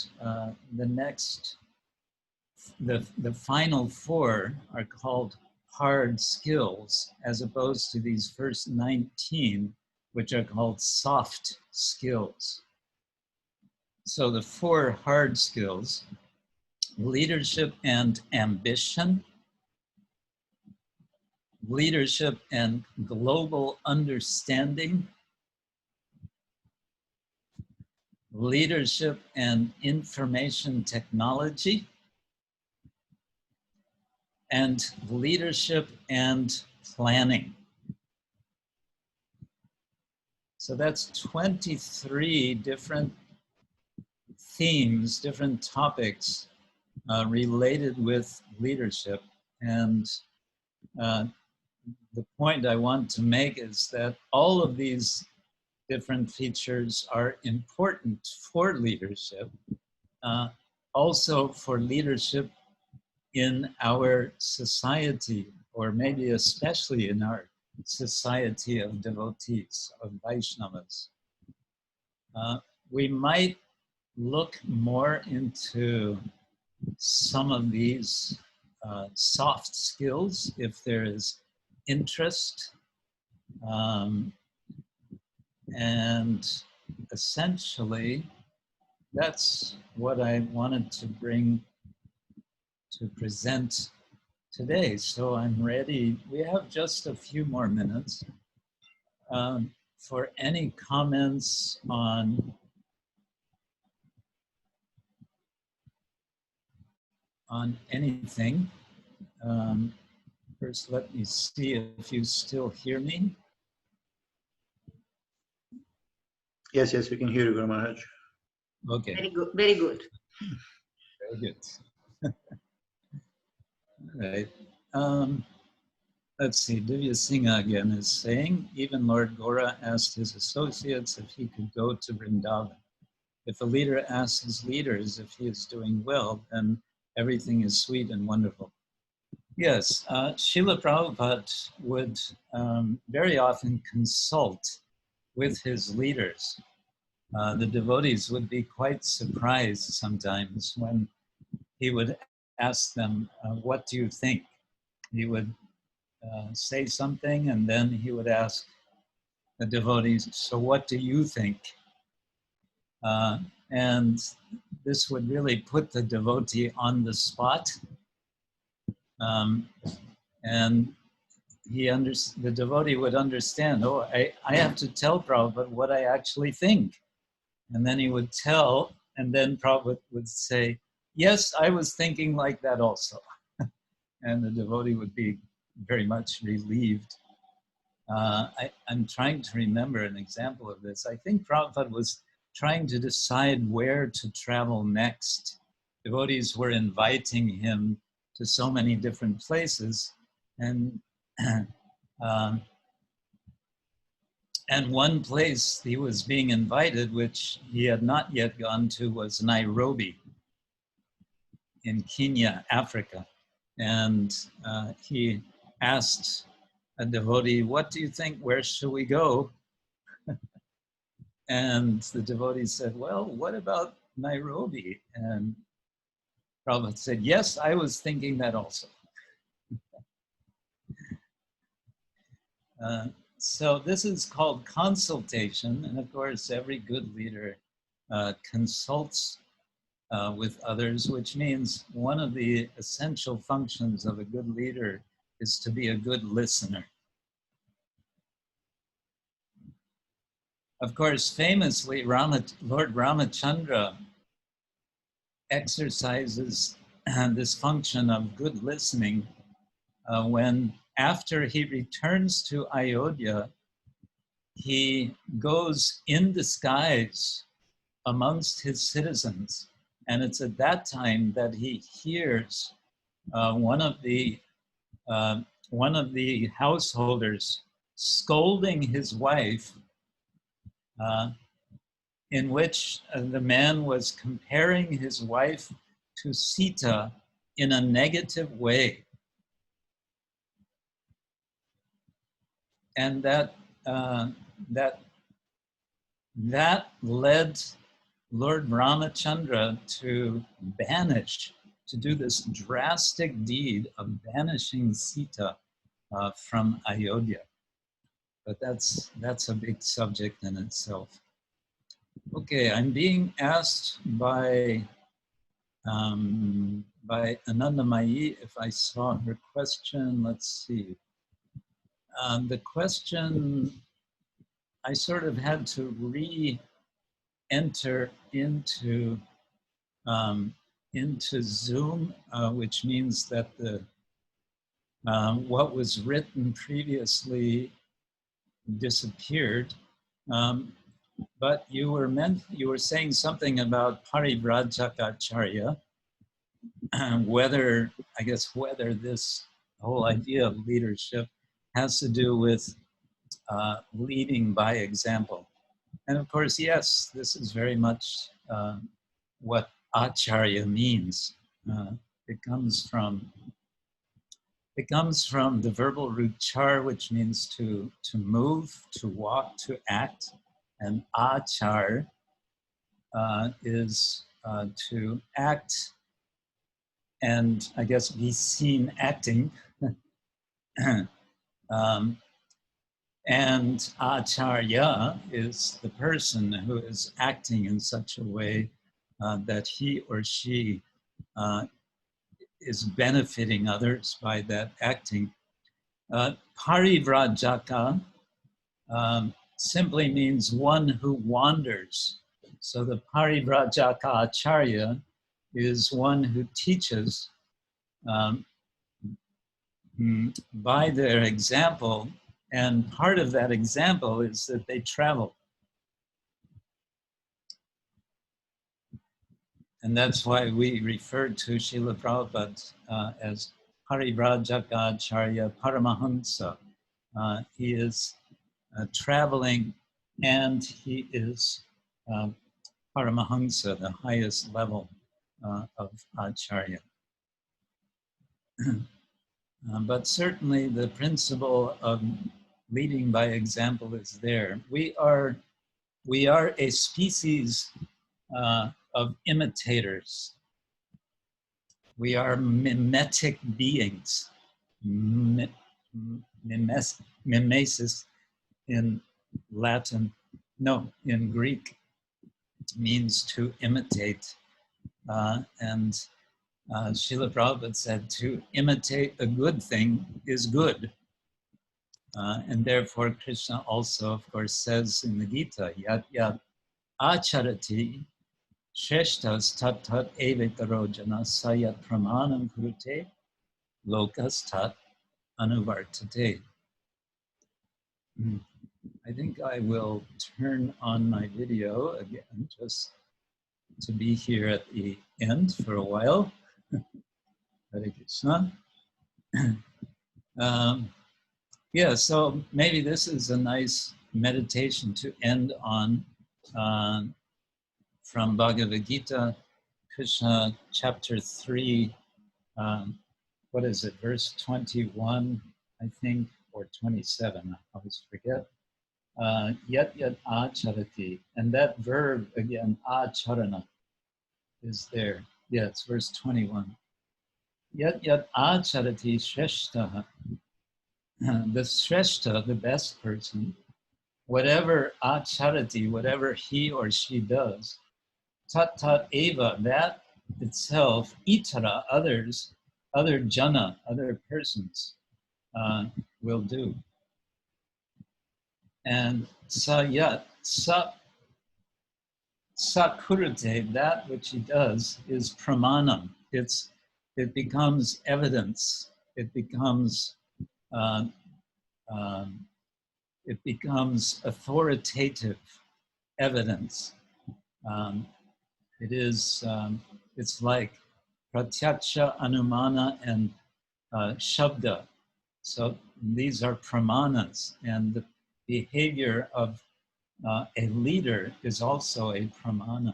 the final four are called hard skills, as opposed to these first 19, which are called soft skills. So the four hard skills: leadership and ambition, leadership and global understanding, leadership and information technology, and leadership and planning. So that's 23 different themes, different topics related with leadership. And the point I want to make is that all of these different features are important for leadership, also for leadership in our society, or maybe especially in our society of devotees, of Vaishnavas. We might look more into some of these soft skills if there is interest. And essentially, that's what I wanted to bring to present today. So I'm ready. We have just a few more minutes for any comments on anything. First, let me see if you still hear me. Yes, yes, we can hear you, Guru Maharaj. Okay. Very good, very good. Very good. All right. Let's see, Divya Singha again is saying, even Lord Gora asked his associates if he could go to Vrindavan. If a leader asks his leaders if he is doing well, then everything is sweet and wonderful. Yes, Srila Prabhupada would very often consult with his leaders. The devotees would be quite surprised sometimes when he would ask them, what do you think? He would say something and then he would ask the devotees, so what do you think? And this would really put the devotee on the spot. And the devotee would understand, oh, I have to tell Prabhupada what I actually think. And then he would tell, and then Prabhupada would say, yes, I was thinking like that also. And the devotee would be very much relieved. I'm trying to remember an example of this. I think Prabhupada was trying to decide where to travel next. Devotees were inviting him to so many different places. And one place he was being invited, which he had not yet gone to, was Nairobi in Kenya, Africa. And he asked a devotee, what do you think, where should we go? And the devotee said, well, what about Nairobi? And Prabhupada said, yes, I was thinking that also. So this is called consultation. And of course, every good leader consults with others, which means one of the essential functions of a good leader is to be a good listener. Of course, famously, Lord Ramachandra exercises this function of good listening when, after he returns to Ayodhya, he goes in disguise amongst his citizens. And it's at that time that he hears one of the householders scolding his wife, in which the man was comparing his wife to Sita in a negative way. And that led Lord Ramachandra to do this drastic deed of banishing Sita from Ayodhya. But that's a big subject in itself. Okay, I'm being asked by Anandamayi if I saw her question. Let's see. The question, I sort of had to re-enter into Zoom, which means that what was written previously disappeared. But you were saying something about Parivrajaka-acharya, whether this whole idea of leadership has to do with leading by example. And of course, yes, this is very much what acharya means. It comes from the verbal root char, which means to move, to walk, to act. And achar is to act and I guess be seen acting. And acharya is the person who is acting in such a way that he or she is benefiting others by that acting. Parivrajaka simply means one who wanders. So the Parivrajaka Acharya is one who teaches by their example, and part of that example is that they travel. And that's why we refer to Srila Prabhupada as Parivrajaka Acharya Paramahansa. He is traveling, and he is Paramahansa, the highest level of Acharya. But certainly the principle of leading by example is there. We are a species of imitators. We are mimetic beings. Mimesis in Latin, no, in Greek means to imitate. And Srila Prabhupada said to imitate a good thing is good. And therefore Krishna also, of course, says in the Gita, yat yat acharati shreshtas tat tat evetaro jana sayat pramanam kurute lokas tat anuvartate. I think I will turn on my video again, just to be here at the end for a while. Hare Krishna. Yeah, so maybe this is a nice meditation to end on from Bhagavad Gita, Krishna chapter 3, what is it, verse 21, I think, or 27, I always forget. Yat yat acharati, and that verb again, acharana, is there. Yeah, it's verse 21. Yat yat acharati shreshtaha. The shreshta, the best person, whatever acharati, whatever he or she does, tat tat eva, that itself, itara, others, other jana, other persons, will do. And sayat, sakurate, that which he does is pramanam. It becomes evidence. It becomes authoritative evidence. It's like pratyaksha, anumana, and shabda. So these are pramanas, and the behavior of a leader is also a pramana.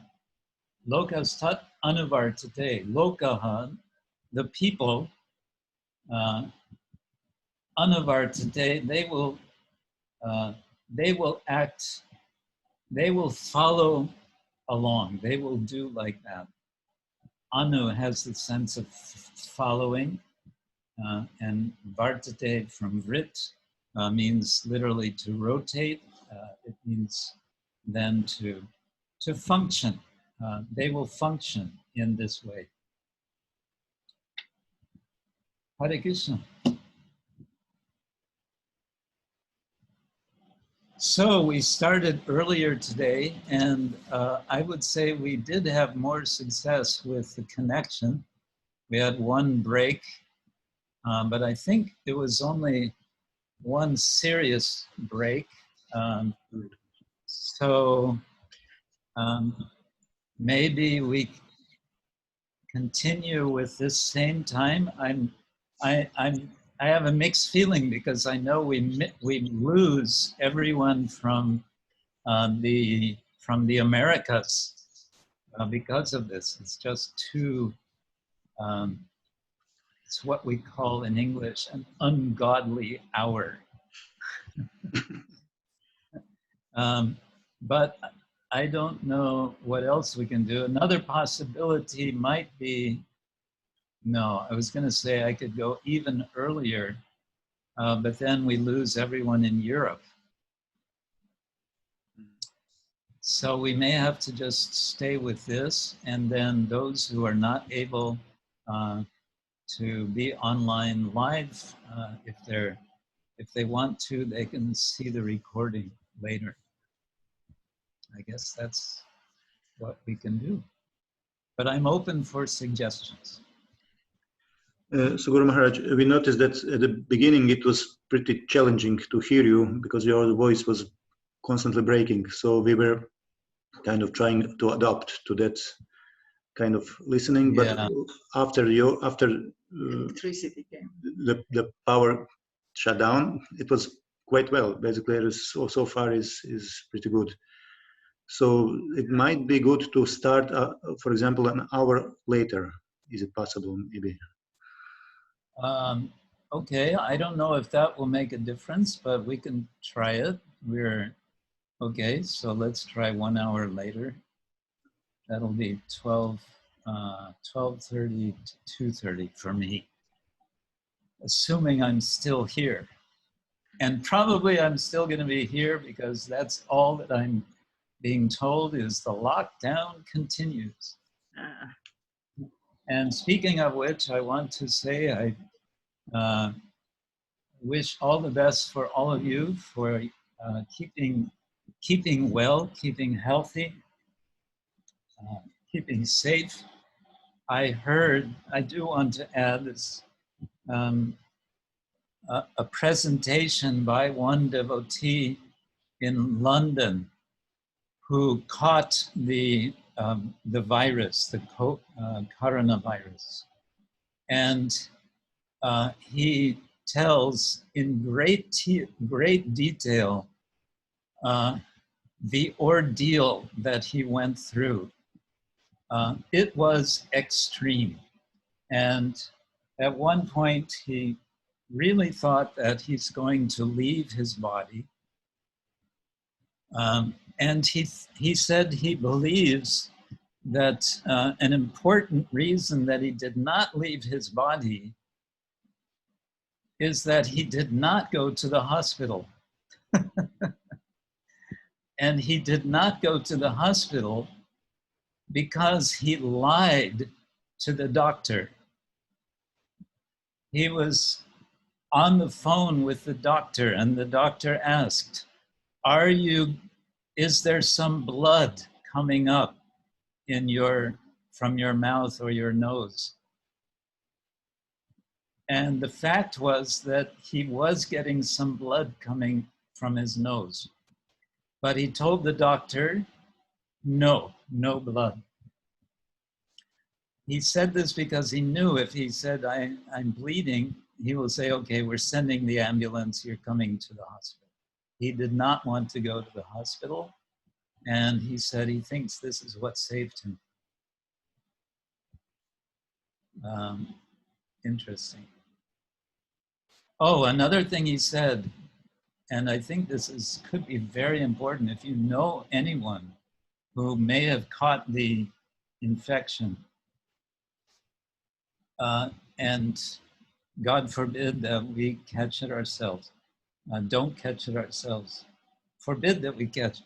Lokas tat anuvartate. Lokaha, the people, anuvartate, they will act, they will follow along, they will do like that. Anu has the sense of following, and vartate from vrit means literally to rotate. It means then to function. They will function in this way. Hare Krishna. So we started earlier today, and I would say we did have more success with the connection. We had one break, but I think it was only one serious break. So maybe we continue with this same time. I have a mixed feeling because I know we lose everyone from the Americas because of this. It's just too. It's what we call in English an ungodly hour. But I don't know what else we can do. Another possibility might be. No, I was going to say I could go even earlier, but then we lose everyone in Europe. So we may have to just stay with this, and then those who are not able to be online live, if they want to, they can see the recording later. I guess that's what we can do. But I'm open for suggestions. So Guru Maharaj, we noticed that at the beginning it was pretty challenging to hear you because your voice was constantly breaking. So we were kind of trying to adapt to that kind of listening. But yeah. after electricity came, the power shut down, it was quite well. Basically, so far is pretty good. So it might be good to start, for example, an hour later. Is it possible, maybe? Okay, I don't know if that will make a difference, but we can try it. Okay, so let's try 1 hour later. That'll be 12:30 to 2:30 for me, assuming I'm still here. And probably I'm still going to be here because that's all that I'm being told is the lockdown continues. And speaking of which, I want to say I wish all the best for all of you for keeping well, keeping healthy, keeping safe. I do want to add this, a presentation by one devotee in London who caught the virus, the coronavirus. And he tells in great detail the ordeal that he went through. It was extreme. And at one point, he really thought that he's going to leave his body. And he said he believes that an important reason that he did not leave his body is that he did not go to the hospital. And he did not go to the hospital because he lied to the doctor. He was on the phone with the doctor, and the doctor asked, is there some blood coming up from your mouth or your nose? And the fact was that he was getting some blood coming from his nose. But he told the doctor, no blood. He said this because he knew if he said, I'm bleeding, he will say, okay, we're sending the ambulance, you're coming to the hospital. He did not want to go to the hospital. And he said he thinks this is what saved him. Interesting. Oh, another thing he said, and I think this could be very important. If you know anyone who may have caught the infection, and God forbid that we catch it ourselves. Don't catch it ourselves. Forbid that we catch it.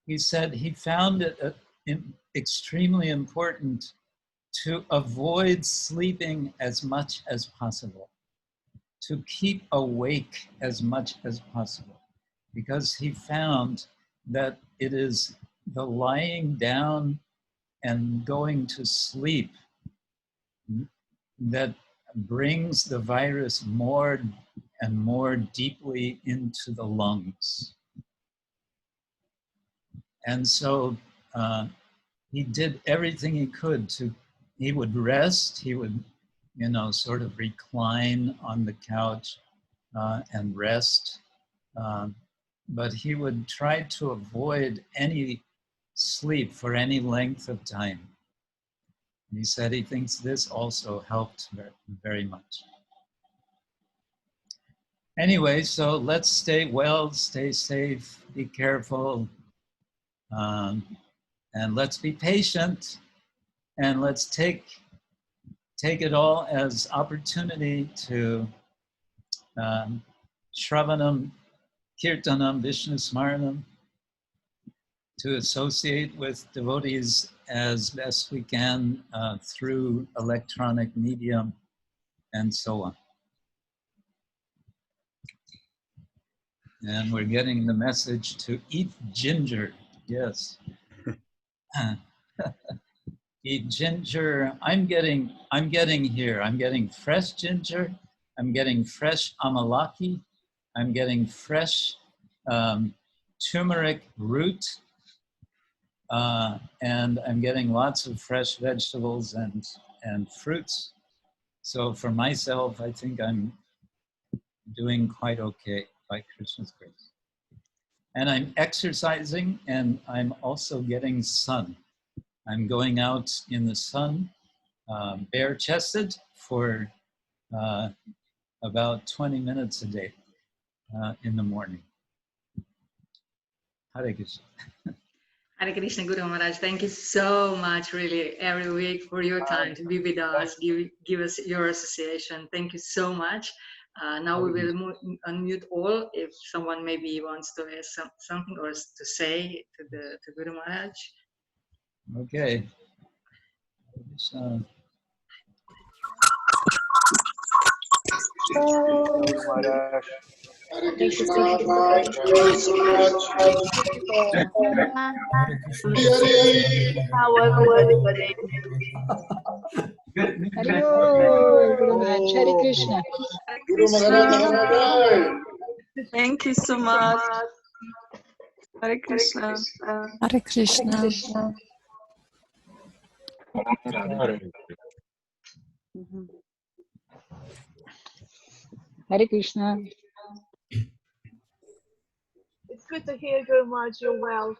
He said he found it extremely important to avoid sleeping as much as possible, to keep awake as much as possible, because he found that it is the lying down and going to sleep that brings the virus more and more deeply into the lungs. And so he did everything he could he would rest, he would, sort of recline on the couch and rest. But he would try to avoid any sleep for any length of time. He said he thinks this also helped very, very much. Anyway, so let's stay well, stay safe, be careful, and let's be patient, and let's take it all as opportunity to Shravanam, Kirtanam, Vishnu Smaranam, to associate with devotees as best we can through electronic medium and so on. And we're getting the message to eat ginger. Yes. Eat ginger. I'm getting here. I'm getting fresh ginger. I'm getting fresh amalaki. I'm getting fresh turmeric root. And I'm getting lots of fresh vegetables and fruits. So for myself, I think I'm doing quite okay by Krishna's grace. And I'm exercising, and I'm also getting sun. I'm going out in the sun, bare-chested, for about 20 minutes a day in the morning. Hare Krishna. Hare Krishna, Guru Maharaj. Thank you so much, really, every week for your time to be with us, give us your association. Thank you so much. Now we will unmute all if someone maybe wants to ask something or to say to Guru Maharaj. Okay. Hare Krishna, thank you so much. How everybody? Hare Krishna. Guru Maharaj. Thank you so much. Hare Krishna. Hare Krishna. Hare Krishna. It's good to hear, Guru Maharaj, you're well.